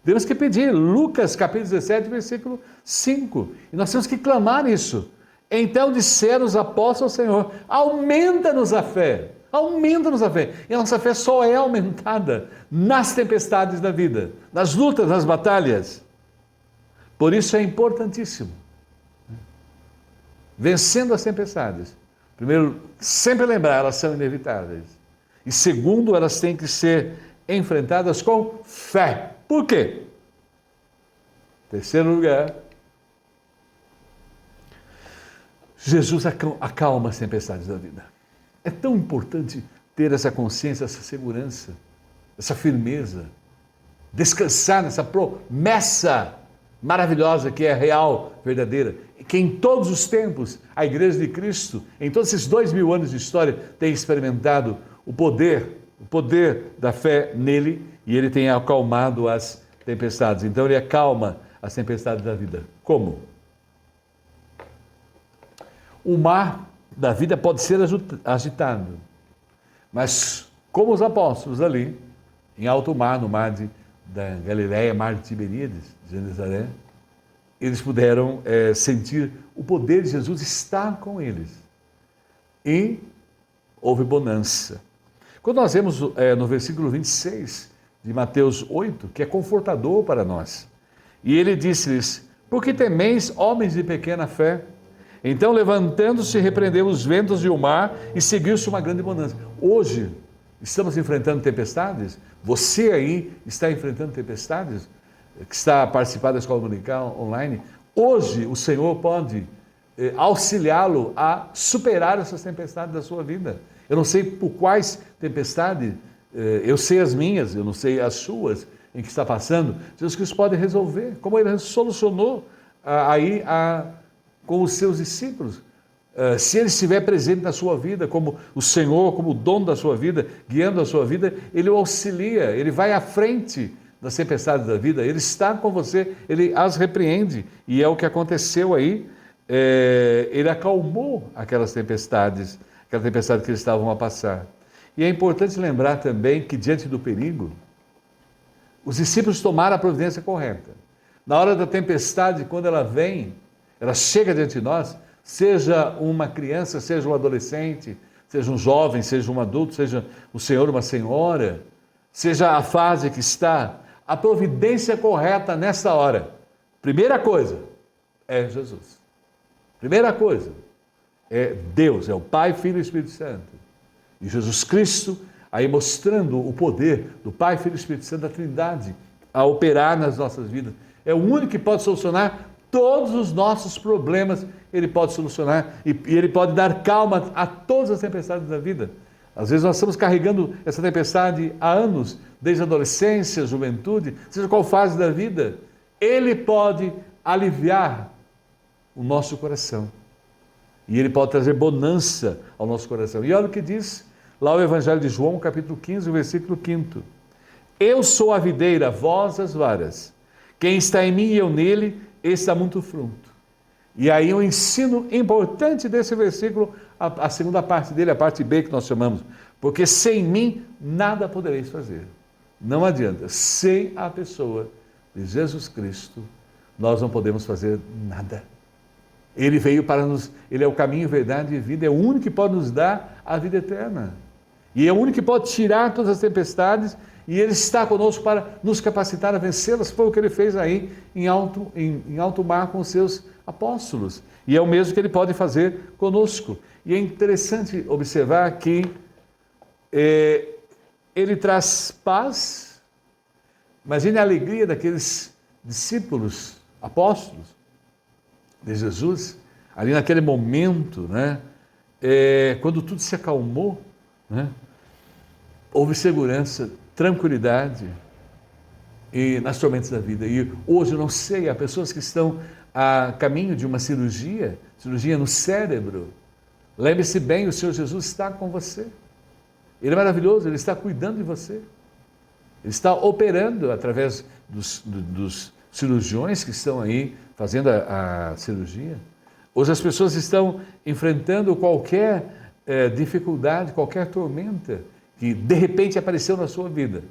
Temos que pedir. Lucas capítulo 17, versículo 5. E nós temos que clamar isso. Então disseram os apóstolos ao Senhor, aumenta-nos a fé. Aumenta-nos a fé. E a nossa fé só é aumentada nas tempestades da vida, nas lutas, nas batalhas. Por isso é importantíssimo. Vencendo as tempestades. Primeiro, sempre lembrar, elas são inevitáveis. E segundo, elas têm que ser enfrentadas com fé. Por quê? Terceiro lugar, Jesus acalma as tempestades da vida. É tão importante ter essa consciência, essa segurança, essa firmeza, descansar nessa promessa maravilhosa que é real, verdadeira, e que em todos os tempos a Igreja de Cristo, em todos esses 2000 anos de história, tem experimentado o poder da fé nele, e ele tem acalmado as tempestades. Então ele acalma as tempestades da vida. Como? O mar da vida pode ser agitado, mas como os apóstolos ali, em alto mar, no mar da Galileia, mar de Tiberíades, de Genezaré, eles puderam sentir o poder de Jesus estar com eles. E houve bonança. Quando nós vemos no versículo 26 de Mateus 8, que é confortador para nós, e ele disse-lhes, por que temeis, homens de pequena fé? Então, levantando-se, repreendeu os ventos e o mar, e seguiu-se uma grande bonança. Hoje, estamos enfrentando tempestades? Você aí está enfrentando tempestades? Que está participando da escola dominical online? Hoje, o Senhor pode auxiliá-lo a superar essas tempestades da sua vida. Eu não sei por quais tempestades, eu sei as minhas, eu não sei as suas, em que está passando. Jesus Cristo pode resolver, como Ele solucionou com os seus discípulos. Se Ele estiver presente na sua vida, como o Senhor, como o dono da sua vida, guiando a sua vida, Ele o auxilia, Ele vai à frente das tempestades da vida, Ele está com você, Ele as repreende, e é o que aconteceu aí. Ele acalmou aquela tempestade que eles estavam a passar. E é importante lembrar também que, diante do perigo, os discípulos tomaram a providência correta. Na hora da tempestade, quando ela vem, ela chega diante de nós, seja uma criança, seja um adolescente, seja um jovem, seja um adulto, seja um senhor, uma senhora, seja a fase que está, a providência correta nessa hora, primeira coisa, é Jesus. Primeira coisa, é Deus, é o Pai, Filho e Espírito Santo. E Jesus Cristo, aí mostrando o poder do Pai, Filho e Espírito Santo, da Trindade, a operar nas nossas vidas. É o único que pode solucionar todos os nossos problemas, Ele pode solucionar e Ele pode dar calma a todas as tempestades da vida. Às vezes nós estamos carregando essa tempestade há anos, desde a adolescência, juventude, seja qual fase da vida. Ele pode aliviar o nosso coração. E Ele pode trazer bonança ao nosso coração. E olha o que diz lá o Evangelho de João, capítulo 15, versículo 5. Eu sou a videira, vós as varas. Quem está em mim e eu nele, esse dá muito fruto. E aí um ensino importante desse versículo, a segunda parte dele, a parte B que nós chamamos. Porque sem mim nada podereis fazer. Não adianta. Sem a pessoa de Jesus Cristo, nós não podemos fazer nada. Ele veio para Ele é o caminho, verdade e vida, é o único que pode nos dar a vida eterna. E é o único que pode tirar todas as tempestades, e Ele está conosco para nos capacitar a vencê-las. Foi o que Ele fez aí em alto mar com os seus apóstolos. E é o mesmo que Ele pode fazer conosco. E é interessante observar que Ele traz paz. Imagine a alegria daqueles discípulos, apóstolos de Jesus, ali naquele momento, né? Quando tudo se acalmou, né? Houve segurança, tranquilidade e nas tormentas da vida. E hoje, eu não sei, há pessoas que estão a caminho de uma cirurgia no cérebro. Lembre-se bem, o Senhor Jesus está com você. Ele é maravilhoso, Ele está cuidando de você. Ele está operando através dos cirurgiões que estão aí fazendo a cirurgia. Hoje as pessoas estão enfrentando qualquer dificuldade, qualquer tormenta que de repente apareceu na sua vida.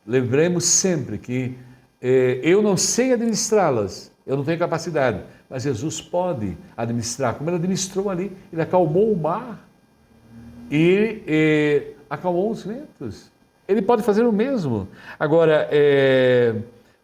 Lembremos sempre que eu não sei administrá-las, eu não tenho capacidade, mas Jesus pode administrar, como Ele administrou ali. Ele acalmou o mar e acalmou os ventos. Ele pode fazer o mesmo. Agora,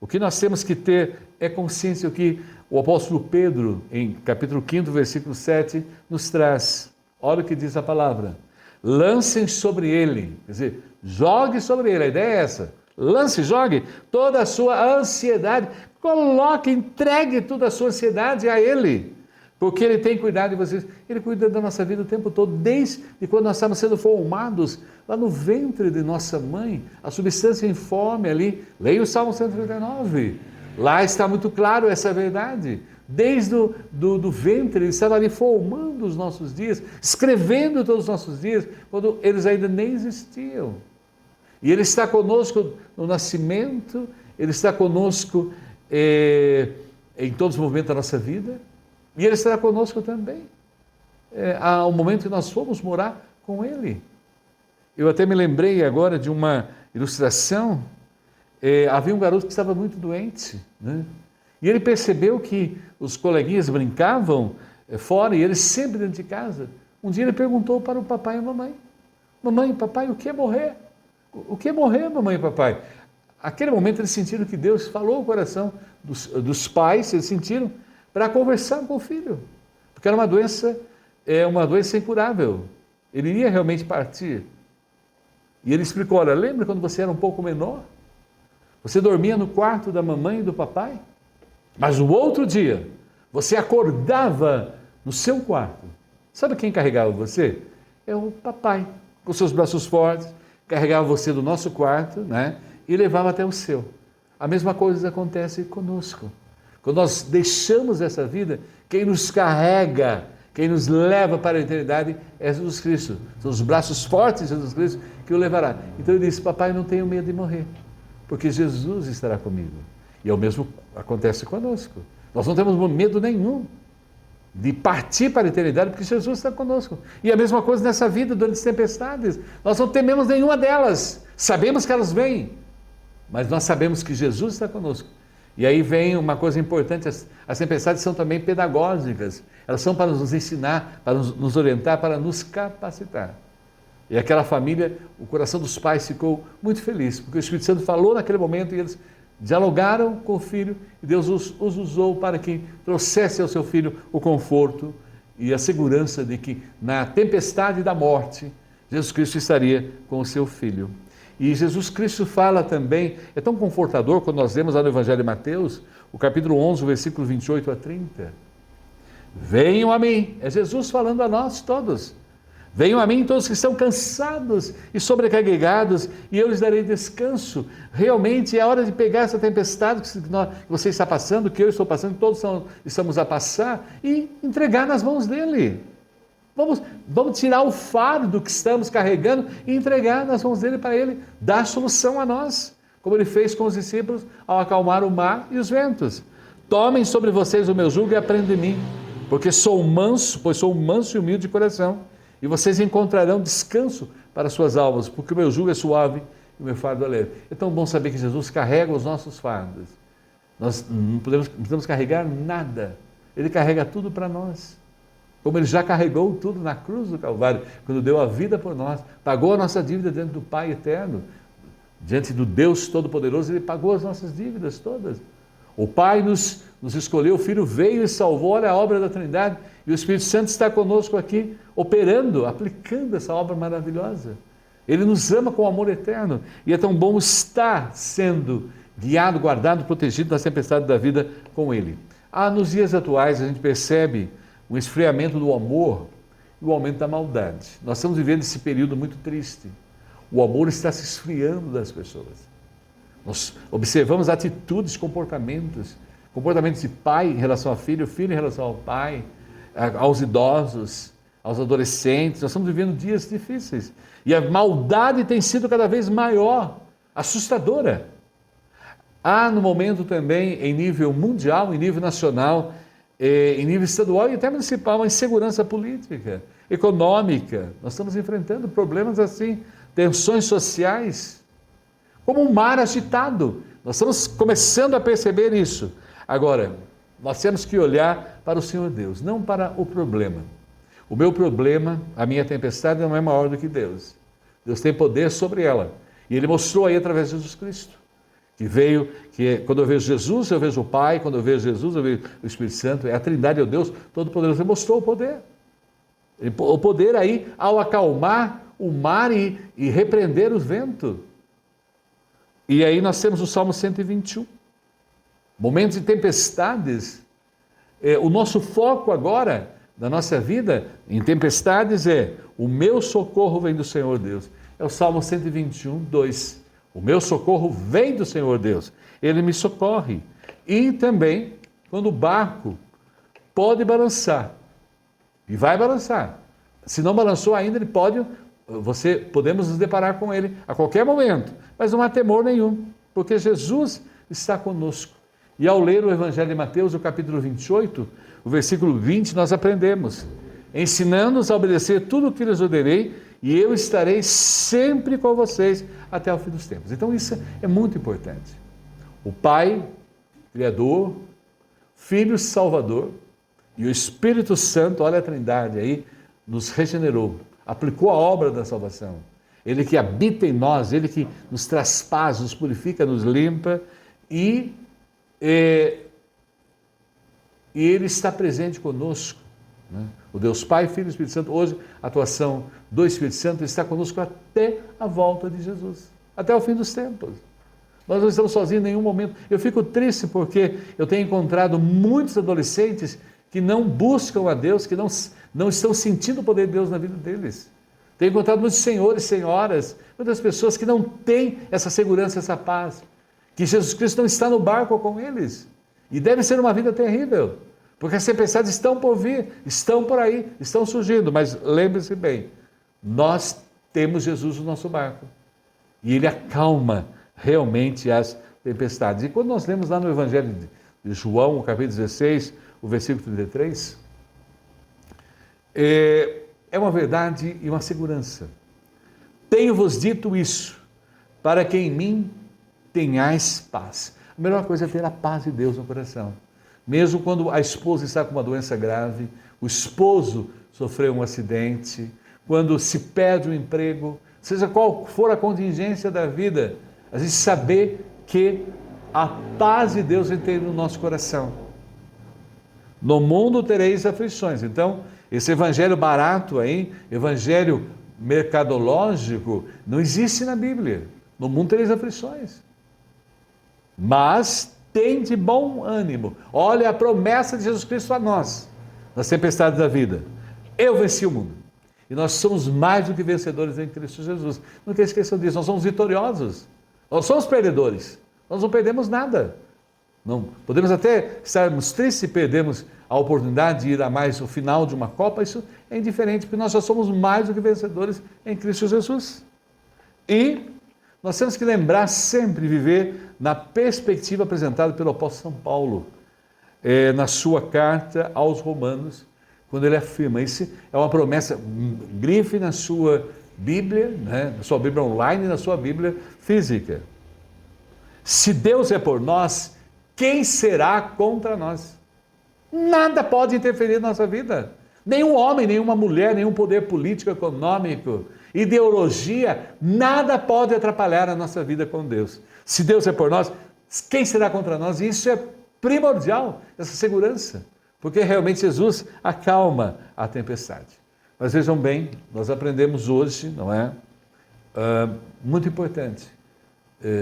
o que nós temos que ter é consciência do que o apóstolo Pedro, em capítulo 5, versículo 7, nos traz. Olha o que diz a palavra. Lancem sobre ele, quer dizer, jogue sobre ele, a ideia é essa. Lance, jogue toda a sua ansiedade, coloque, entregue toda a sua ansiedade a Ele, porque Ele tem cuidado de vocês. Ele cuida da nossa vida o tempo todo, desde quando nós estamos sendo formados lá no ventre de nossa mãe, a substância informe ali. Leia o Salmo 139, lá está muito claro essa verdade. Desde do ventre, Ele estava ali formando os nossos dias, escrevendo todos os nossos dias, quando eles ainda nem existiam. E Ele está conosco no nascimento, Ele está conosco em todos os momentos da nossa vida, e Ele estará conosco também ao momento que nós fomos morar com Ele. Eu até me lembrei agora de uma ilustração. Havia um garoto que estava muito doente, né? E ele percebeu que os coleguinhas brincavam fora e ele sempre dentro de casa. Um dia ele perguntou para o papai e a mamãe: mamãe, papai, o que é morrer? O que é morrer, mamãe e papai? Aquele momento eles sentiram que Deus falou o coração dos pais, eles sentiram, para conversar com o filho. Porque era uma doença incurável. Ele iria realmente partir. E ele explicou: olha, lembra quando você era um pouco menor? Você dormia no quarto da mamãe e do papai? Mas no outro dia, você acordava no seu quarto. Sabe quem carregava você? É o papai. com seus braços fortes, carregava você do nosso quarto, né? E levava até o seu. A mesma coisa acontece conosco. Quando nós deixamos essa vida, quem nos carrega, quem nos leva para a eternidade é Jesus Cristo. São os braços fortes de Jesus Cristo que o levará. Então ele disse: papai, não tenho medo de morrer, porque Jesus estará comigo. E é o mesmo acontece conosco. Nós não temos medo nenhum de partir para a eternidade, porque Jesus está conosco. E a mesma coisa nessa vida, durante as tempestades. Nós não tememos nenhuma delas. Sabemos que elas vêm, mas nós sabemos que Jesus está conosco. E aí vem uma coisa importante: as tempestades são também pedagógicas. Elas são para nos ensinar, para nos orientar, para nos capacitar. E aquela família, o coração dos pais ficou muito feliz, porque o Espírito Santo falou naquele momento e eles dialogaram com o filho, e Deus os usou para que trouxesse ao seu filho o conforto e a segurança de que na tempestade da morte, Jesus Cristo estaria com o seu filho. E Jesus Cristo fala também, é tão confortador quando nós lemos lá no Evangelho de Mateus, o capítulo 11, o versículo 28 a 30. Venham a mim, é Jesus falando a nós todos. Venham a mim todos que estão cansados e sobrecarregados, e eu lhes darei descanso. Realmente é hora de pegar essa tempestade que você está passando, que eu estou passando, todos estamos a passar, e entregar nas mãos dele. Vamos tirar o fardo que estamos carregando e entregar nas mãos dele, para ele dar solução a nós, como ele fez com os discípulos ao acalmar o mar e os ventos. Tomem sobre vocês o meu jugo e aprendam de mim, porque sou manso e humilde de coração, e vocês encontrarão descanso para suas almas, porque o meu jugo é suave e o meu fardo é leve. É tão bom saber que Jesus carrega os nossos fardos. Nós não precisamos carregar nada. Ele carrega tudo para nós. Como ele já carregou tudo na cruz do Calvário, quando deu a vida por nós, pagou a nossa dívida diante do Pai eterno, diante do Deus Todo-Poderoso, ele pagou as nossas dívidas todas. O Pai nos escolheu, o Filho veio e salvou, olha a obra da Trindade, e o Espírito Santo está conosco aqui, operando, aplicando essa obra maravilhosa. Ele nos ama com amor eterno, e é tão bom estar sendo guiado, guardado, protegido nas tempestades da vida com Ele. Nos dias atuais a gente percebe um esfriamento do amor e o aumento da maldade. Nós estamos vivendo esse período muito triste. O amor está se esfriando das pessoas. Nós observamos atitudes, comportamentos de pai em relação ao filho, filho em relação ao pai, aos idosos, aos adolescentes. Nós estamos vivendo dias difíceis. E a maldade tem sido cada vez maior, assustadora. Há no momento também, em nível mundial, em nível nacional, em nível estadual e até municipal, uma insegurança política, econômica. Nós estamos enfrentando problemas assim, tensões sociais, como um mar agitado. Nós estamos começando a perceber isso. Agora, nós temos que olhar para o Senhor Deus, não para o problema. O meu problema, a minha tempestade não é maior do que Deus. Deus tem poder sobre ela. E Ele mostrou aí através de Jesus Cristo. Quando eu vejo Jesus, eu vejo o Pai, quando eu vejo Jesus, eu vejo o Espírito Santo, é a Trindade, é o Deus Todo-Poderoso. Ele mostrou o poder. O poder aí ao acalmar o mar e repreender o vento. E aí nós temos o Salmo 121. Momentos de tempestades. O nosso foco agora, da nossa vida, em tempestades o meu socorro vem do Senhor Deus. É o Salmo 121, 2. O meu socorro vem do Senhor Deus, Ele me socorre. E também, quando o barco pode balançar, e vai balançar, se não balançou ainda, podemos nos deparar com ele a qualquer momento, mas não há temor nenhum, porque Jesus está conosco. E ao ler o Evangelho de Mateus, o capítulo 28, o versículo 20, nós aprendemos: ensinando-nos a obedecer tudo o que lhes ordenei, e eu estarei sempre com vocês até o fim dos tempos. Então isso é muito importante. O Pai, Criador, Filho Salvador e o Espírito Santo, olha a Trindade aí, nos regenerou, aplicou a obra da salvação. Ele que habita em nós, Ele que nos traz paz, nos purifica, nos limpa e Ele está presente conosco. O Deus Pai, Filho e Espírito Santo, hoje a atuação do Espírito Santo está conosco até a volta de Jesus, até o fim dos tempos. Nós não estamos sozinhos em nenhum momento. Eu fico triste porque eu tenho encontrado muitos adolescentes que não buscam a Deus, que não estão sentindo o poder de Deus na vida deles. Tenho encontrado muitos senhores, senhoras, muitas pessoas que não têm essa segurança, essa paz, que Jesus Cristo não está no barco com eles. E deve ser uma vida terrível, porque as tempestades estão por vir, estão por aí, estão surgindo. Mas lembre-se bem, nós temos Jesus no nosso barco. E Ele acalma realmente as tempestades. E quando nós lemos lá no Evangelho de João, o capítulo 16, o versículo 33, é uma verdade e uma segurança. Tenho-vos dito isso, para que em mim tenhais paz. A melhor coisa é ter a paz de Deus no coração. Mesmo quando a esposa está com uma doença grave, o esposo sofreu um acidente, quando se perde o emprego, seja qual for a contingência da vida, a gente saber que a paz de Deus tem no nosso coração. No mundo tereis aflições. Então, esse evangelho barato aí, evangelho mercadológico, não existe na Bíblia. No mundo tereis aflições. Mas tem de bom ânimo. Olha a promessa de Jesus Cristo a nós, nas tempestades da vida. Eu venci o mundo. E nós somos mais do que vencedores em Cristo Jesus. Não tenha esqueçam disso, nós somos vitoriosos. Nós somos perdedores. Nós não perdemos nada. Não, podemos até estarmos tristes se perdemos a oportunidade de ir a mais o final de uma Copa, isso é indiferente, porque nós já somos mais do que vencedores em Cristo Jesus. E nós temos que lembrar sempre viver na perspectiva apresentada pelo apóstolo São Paulo, na sua carta aos Romanos, quando ele afirma, isso é uma promessa, grife na sua Bíblia, né, na sua Bíblia online e na sua Bíblia física. Se Deus é por nós, quem será contra nós? Nada pode interferir na nossa vida. Nenhum homem, nenhuma mulher, nenhum poder político, econômico, ideologia, nada pode atrapalhar a nossa vida com Deus. Se Deus é por nós, quem será contra nós? E isso é primordial, essa segurança, porque realmente Jesus acalma a tempestade. Mas vejam bem, nós aprendemos hoje, não é? Muito importante,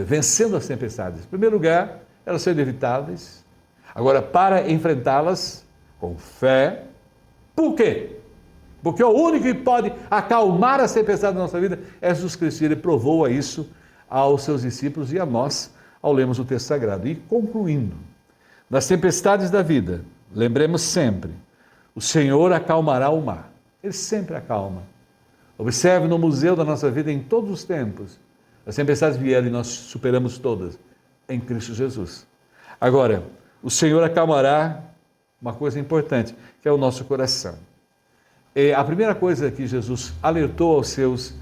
vencendo as tempestades. Em primeiro lugar, elas são inevitáveis. Agora, para enfrentá-las com fé, por quê? Porque o único que pode acalmar as tempestades da nossa vida é Jesus Cristo. Ele provou a isso aos seus discípulos e a nós, ao lermos o texto sagrado. E concluindo, nas tempestades da vida, lembremos sempre, o Senhor acalmará o mar. Ele sempre acalma. Observe no museu da nossa vida em todos os tempos. As tempestades vieram e nós superamos todas em Cristo Jesus. Agora, o Senhor acalmará uma coisa importante, que é o nosso coração. A primeira coisa que Jesus alertou aos seus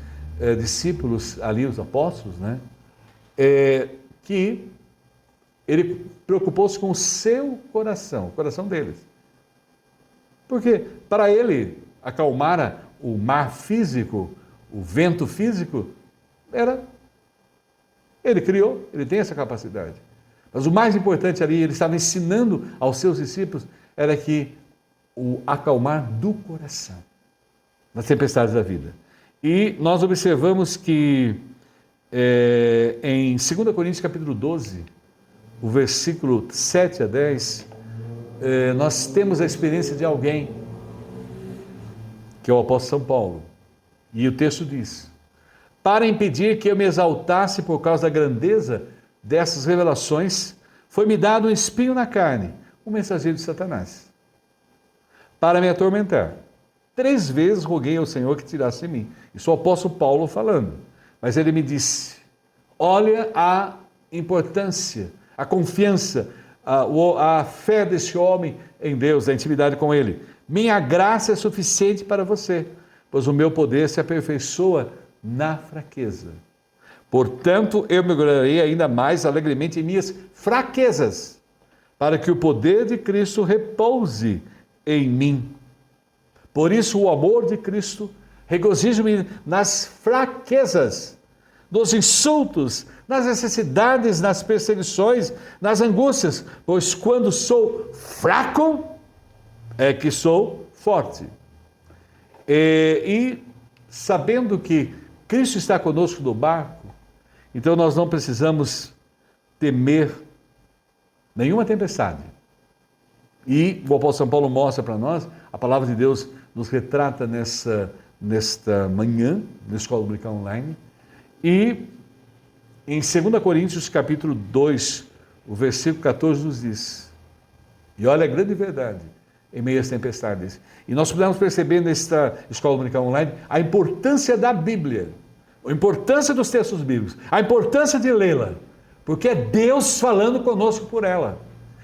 discípulos, ali os apóstolos, né, é que ele preocupou-se com o seu coração, o coração deles. Porque para ele acalmar o mar físico, o vento físico, ele criou, ele tem essa capacidade. Mas o mais importante ali, ele estava ensinando aos seus discípulos, era que o acalmar do coração, nas tempestades da vida. E nós observamos que em 2 Coríntios capítulo 12, o versículo 7 a 10, nós temos a experiência de alguém, que é o apóstolo São Paulo. E o texto diz, para impedir que eu me exaltasse por causa da grandeza dessas revelações, foi-me dado um espinho na carne, um mensageiro de Satanás, para me atormentar. 3 vezes roguei ao Senhor que tirasse de mim. Isso é o apóstolo Paulo falando. Mas ele me disse, olha a importância, a confiança, a fé desse homem em Deus, a intimidade com Ele. Minha graça é suficiente para você, pois o meu poder se aperfeiçoa na fraqueza. Portanto, eu me gloriarei ainda mais alegremente em minhas fraquezas, para que o poder de Cristo repouse em mim. Por isso, o amor de Cristo, regozijo-me nas fraquezas, nos insultos, nas necessidades, nas perseguições, nas angústias, pois quando sou fraco, é que sou forte. E sabendo que Cristo está conosco no barco, então nós não precisamos temer nenhuma tempestade. E o apóstolo São Paulo mostra para nós, a palavra de Deus nos retrata nesta manhã, na Escola Dominical Online. E em 2 Coríntios, capítulo 2, o versículo 14 nos diz, e olha a grande verdade, em meio às tempestades. E nós podemos perceber nesta Escola Dominical Online a importância da Bíblia, a importância dos textos bíblicos, a importância de lê-la, porque é Deus falando conosco por ela.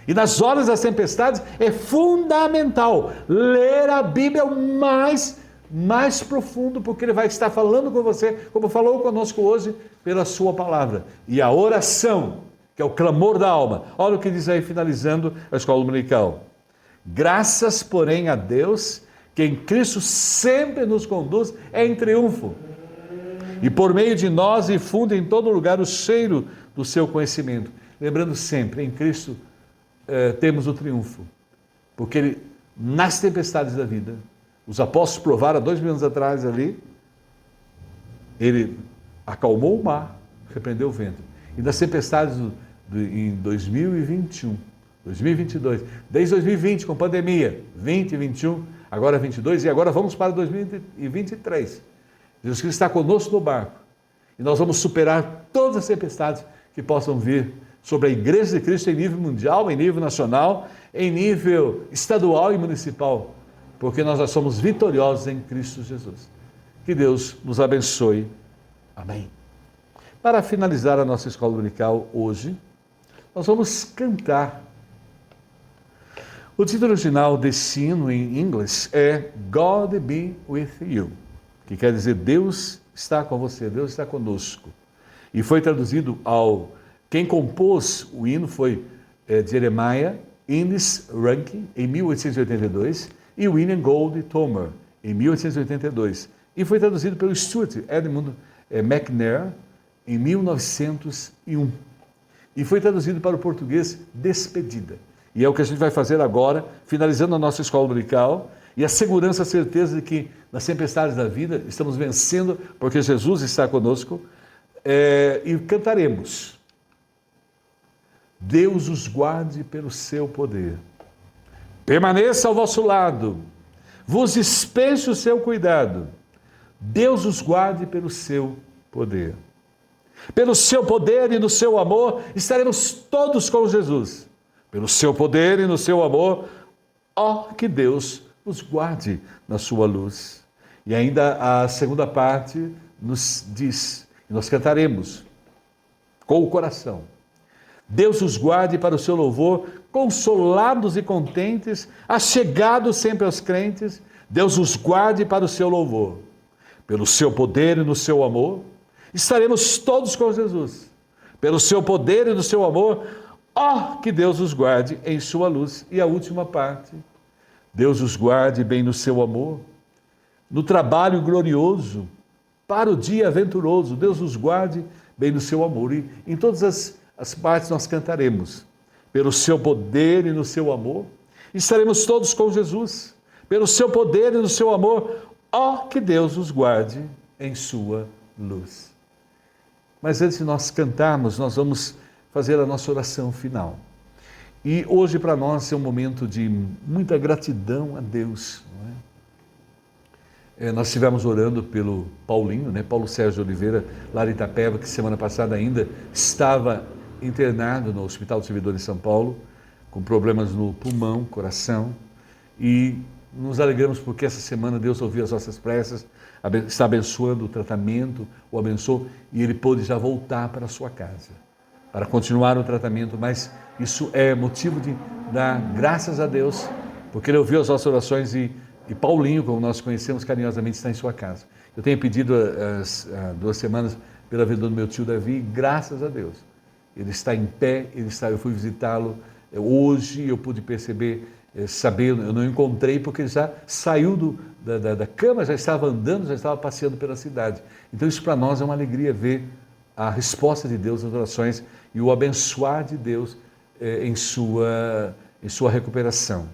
E nas horas das tempestades é fundamental ler a Bíblia o mais profundo, porque Ele vai estar falando com você, como falou conosco hoje, pela sua palavra. E a oração, que é o clamor da alma. Olha o que diz aí, finalizando a Escola Dominical. Graças, porém, a Deus, que em Cristo sempre nos conduz em triunfo. E por meio de nós infunde em todo lugar o cheiro do seu conhecimento. Lembrando sempre, em Cristo temos o triunfo. Porque Ele, nas tempestades da vida, os apóstolos provaram há 2000 anos atrás ali, Ele acalmou o mar, repreendeu o vento. E nas tempestades em 2021, 2022, desde 2020 com pandemia, 20, 21, agora 22 e agora vamos para 2023. Jesus Cristo está conosco no barco e nós vamos superar todas as tempestades que possam vir sobre a Igreja de Cristo em nível mundial, em nível nacional, em nível estadual e municipal, porque nós já somos vitoriosos em Cristo Jesus. Que Deus nos abençoe. Amém. Para finalizar a nossa escola dominical hoje, nós vamos cantar. O título original desse hino em inglês é God Be With You, que quer dizer Deus está com você, Deus está conosco. E foi traduzido quem compôs o hino foi Jeremiah Innes Rankin, em 1882, e William Gould Thomer, em 1882. E foi traduzido pelo Stuart Edmund McNair, em 1901. E foi traduzido para o português Despedida. E é o que a gente vai fazer agora, finalizando a nossa escola dominical, e a segurança, a certeza de que nas tempestades da vida estamos vencendo, porque Jesus está conosco, e cantaremos. Deus os guarde pelo seu poder. Permaneça ao vosso lado, vos dispense o seu cuidado. Deus os guarde pelo seu poder. Pelo seu poder e no seu amor, estaremos todos com Jesus. Pelo seu poder e no seu amor, que Deus os guarde na sua luz. E ainda a segunda parte nos diz, e nós cantaremos com o coração. Deus os guarde para o seu louvor, consolados e contentes, achegados sempre aos crentes. Deus os guarde para o seu louvor. Pelo seu poder e no seu amor, estaremos todos com Jesus. Pelo seu poder e no seu amor, que Deus os guarde em sua luz. E a última parte, Deus os guarde bem no seu amor, no trabalho glorioso, para o dia aventuroso. Deus os guarde bem no seu amor. E em todas as partes nós cantaremos. Pelo seu poder e no seu amor, estaremos todos com Jesus. Pelo seu poder e no seu amor, que Deus os guarde em sua luz. Mas antes de nós cantarmos, nós vamos fazer a nossa oração final. E hoje para nós é um momento de muita gratidão a Deus. Não é? Nós estivemos orando pelo Paulinho, Paulo Sérgio Oliveira, lá em Itapeva, que semana passada ainda estava internado no Hospital do Servidor em São Paulo, com problemas no pulmão, coração, e nos alegramos porque essa semana Deus ouviu as nossas preces, está abençoando o tratamento, o abençoou, e ele pôde já voltar para a sua casa, para continuar o tratamento, mas isso é motivo de dar graças a Deus, porque ele ouviu as nossas orações e Paulinho, como nós conhecemos carinhosamente, está em sua casa. Eu tenho pedido há 2 semanas pela vida do meu tio Davi, e graças a Deus, ele está em pé, eu fui visitá-lo hoje, eu pude perceber, saber, eu não encontrei porque ele já saiu da cama, já estava andando, já estava passeando pela cidade. Então isso para nós é uma alegria ver a resposta de Deus nas orações e o abençoar de Deus em sua recuperação.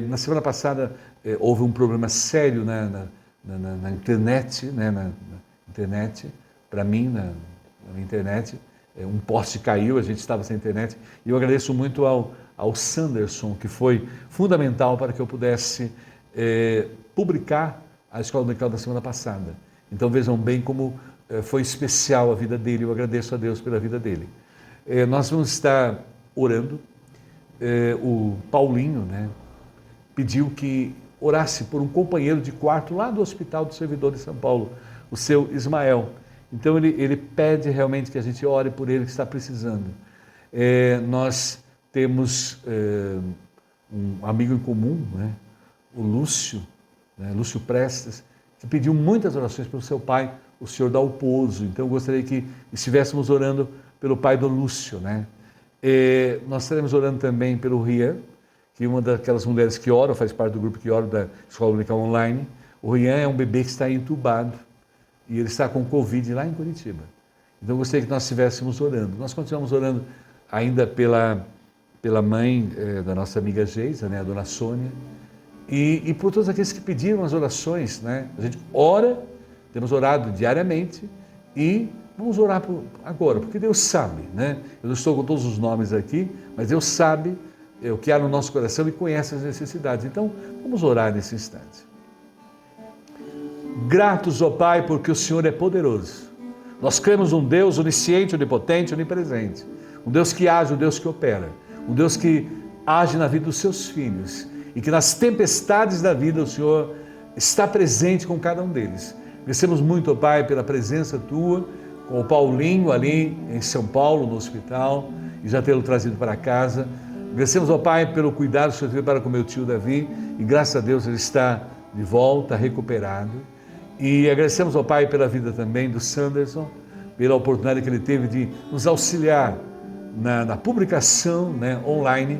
Na semana passada houve um problema sério na internet, na internet, para mim, na internet, um poste caiu, a gente estava sem internet, e eu agradeço muito ao Sanderson, que foi fundamental para que eu pudesse publicar a escola dominical da semana passada. Então vejam bem como foi especial a vida dele, eu agradeço a Deus pela vida dele. Nós vamos estar orando, o Paulinho, né, pediu que orasse por um companheiro de quarto lá do Hospital do Servidor de São Paulo, o seu Ismael. Então ele pede realmente que a gente ore por ele, que está precisando. Nós temos um amigo em comum, né, o Lúcio, né, Lúcio Prestes, que pediu muitas orações pelo seu pai, o senhor Dalpozo. Então eu gostaria que estivéssemos orando pelo pai do Lúcio, né? Nós estaremos orando também pelo Rian, que é uma daquelas mulheres que oram, faz parte do grupo que ora da Escola Dominical Online. O Rian é um bebê que está entubado e ele está com Covid lá em Curitiba. Então eu gostaria que nós estivéssemos orando. Nós continuamos orando ainda pela mãe da nossa amiga Geisa, né, a dona Sônia, e por todos aqueles que pediram as orações, né? A gente ora, temos orado diariamente e vamos orar agora, porque Deus sabe, né? Eu não estou com todos os nomes aqui, mas Deus sabe o que há no nosso coração e conhece as necessidades. Então, vamos orar nesse instante. Gratos, ó Pai, porque o Senhor é poderoso. Nós cremos num Deus onisciente, onipotente, onipresente. Um Deus que age, um Deus que opera. Um Deus que age na vida dos seus filhos. E que nas tempestades da vida o Senhor está presente com cada um deles. Agradecemos muito, ó Pai, pela presença Tua, com o Paulinho ali em São Paulo, no hospital, e já tê-lo trazido para casa. Agradecemos, ó Pai, pelo cuidado que o Senhor teve para com meu tio Davi, e graças a Deus ele está de volta, recuperado. E agradecemos, ó Pai, pela vida também do Sanderson, pela oportunidade que ele teve de nos auxiliar na publicação, né, online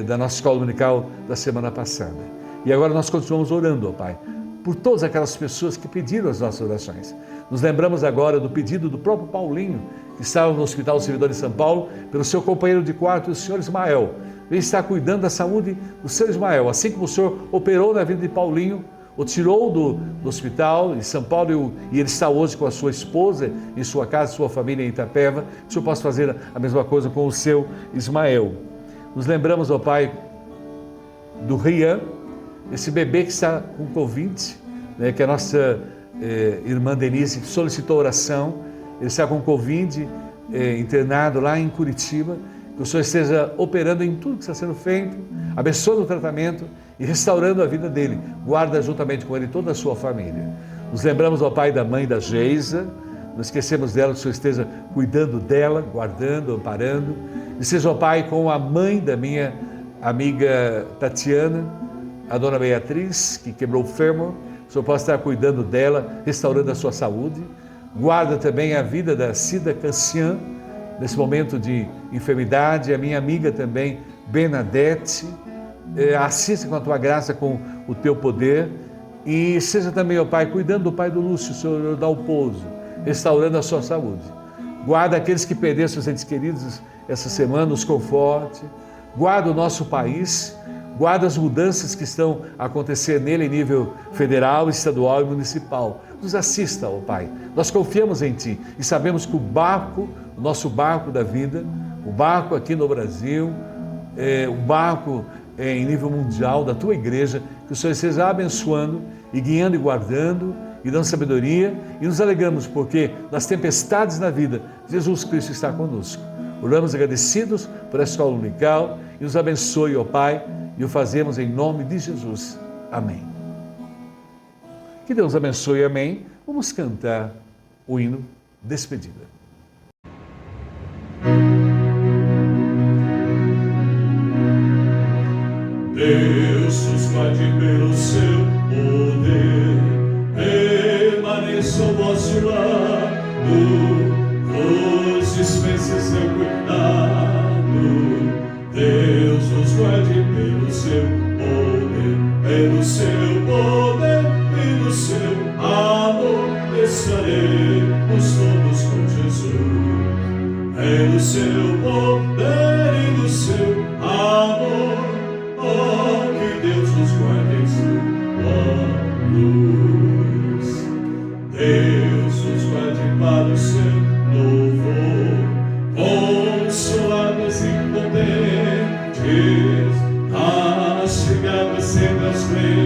da nossa escola dominical da semana passada. E agora nós continuamos orando, ó Pai, por todas aquelas pessoas que pediram as nossas orações. Nos lembramos agora do pedido do próprio Paulinho, que estava no Hospital do Servidor de São Paulo, pelo seu companheiro de quarto, o senhor Ismael. Ele está cuidando da saúde do seu Ismael. Assim como o senhor operou na vida de Paulinho, o tirou do hospital em São Paulo e ele está hoje com a sua esposa, em sua casa, sua família em Itapeva, que o senhor possa fazer a mesma coisa com o seu Ismael. Nos lembramos, ó Pai, do Rian, esse bebê que está com Covid, né, que a nossa irmã Denise solicitou oração. Ele está com Covid, internado lá em Curitiba. Que o Senhor esteja operando em tudo que está sendo feito, abençoando o tratamento e restaurando a vida dele. Guarda juntamente com ele toda a sua família. Nos lembramos, ó Pai, da mãe da Geisa. Não esquecemos dela, que o Senhor esteja cuidando dela, guardando, amparando. E seja, ó Pai, com a mãe da minha amiga Tatiana, a dona Beatriz, que quebrou o fêmur. O Senhor possa estar cuidando dela, restaurando a sua saúde. Guarda também a vida da Cida Cancian, nesse momento de enfermidade, a minha amiga também, Bernadette. Assista com a tua graça, com o teu poder. E seja também, ó Pai, cuidando do pai do Lúcio, o senhor Dalpozo, restaurando a sua saúde. Guarda aqueles que perderam seus entes queridos essa semana, os conforte. Guarda o nosso país. Guarda as mudanças que estão a acontecer nele em nível federal, estadual e municipal. Nos assista, ó Pai. Nós confiamos em Ti e sabemos que o nosso barco da vida, o barco aqui no Brasil, o barco em nível mundial da Tua igreja, que o Senhor esteja abençoando e guiando e guardando e dando sabedoria, e nos alegramos porque nas tempestades na vida, Jesus Cristo está conosco. Oramos agradecidos por esta escola dominical e nos abençoe, ó Pai, e o fazemos em nome de Jesus. Amém. Que Deus abençoe, amém. Vamos cantar o hino Despedida. Deus nos guarde pelo seu poder, permaneça ao vosso lado, vos dispense seu cuidado. Deus nos guarde pelo seu poder, pelo seu poder e do seu amor, estaremos todos com Jesus. Pelo seu poder e do seu amor, oh, que Deus nos guarde em sua luz. Deus nos guarde para o seu louvor, consolados e potentes, castigados sendo os crentes.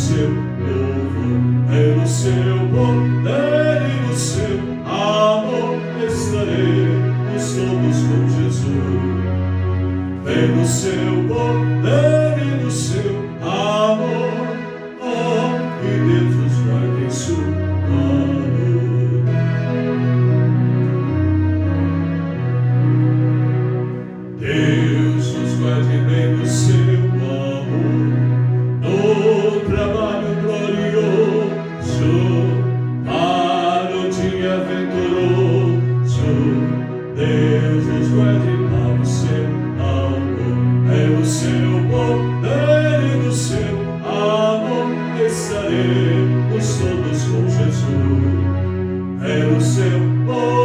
seu povo, pelo seu poder e no seu amor estaremos todos com Jesus. Pelo seu poder e no seu amor, oh, que Deus nos guarde em sua mão. Deus nos guarde bem no seu amor, no trabalho glorioso, para o dia venturoso. Deus nos guarde para o seu amor, pelo seu poder e no seu amor estaremos todos com Jesus. Pelo seu poder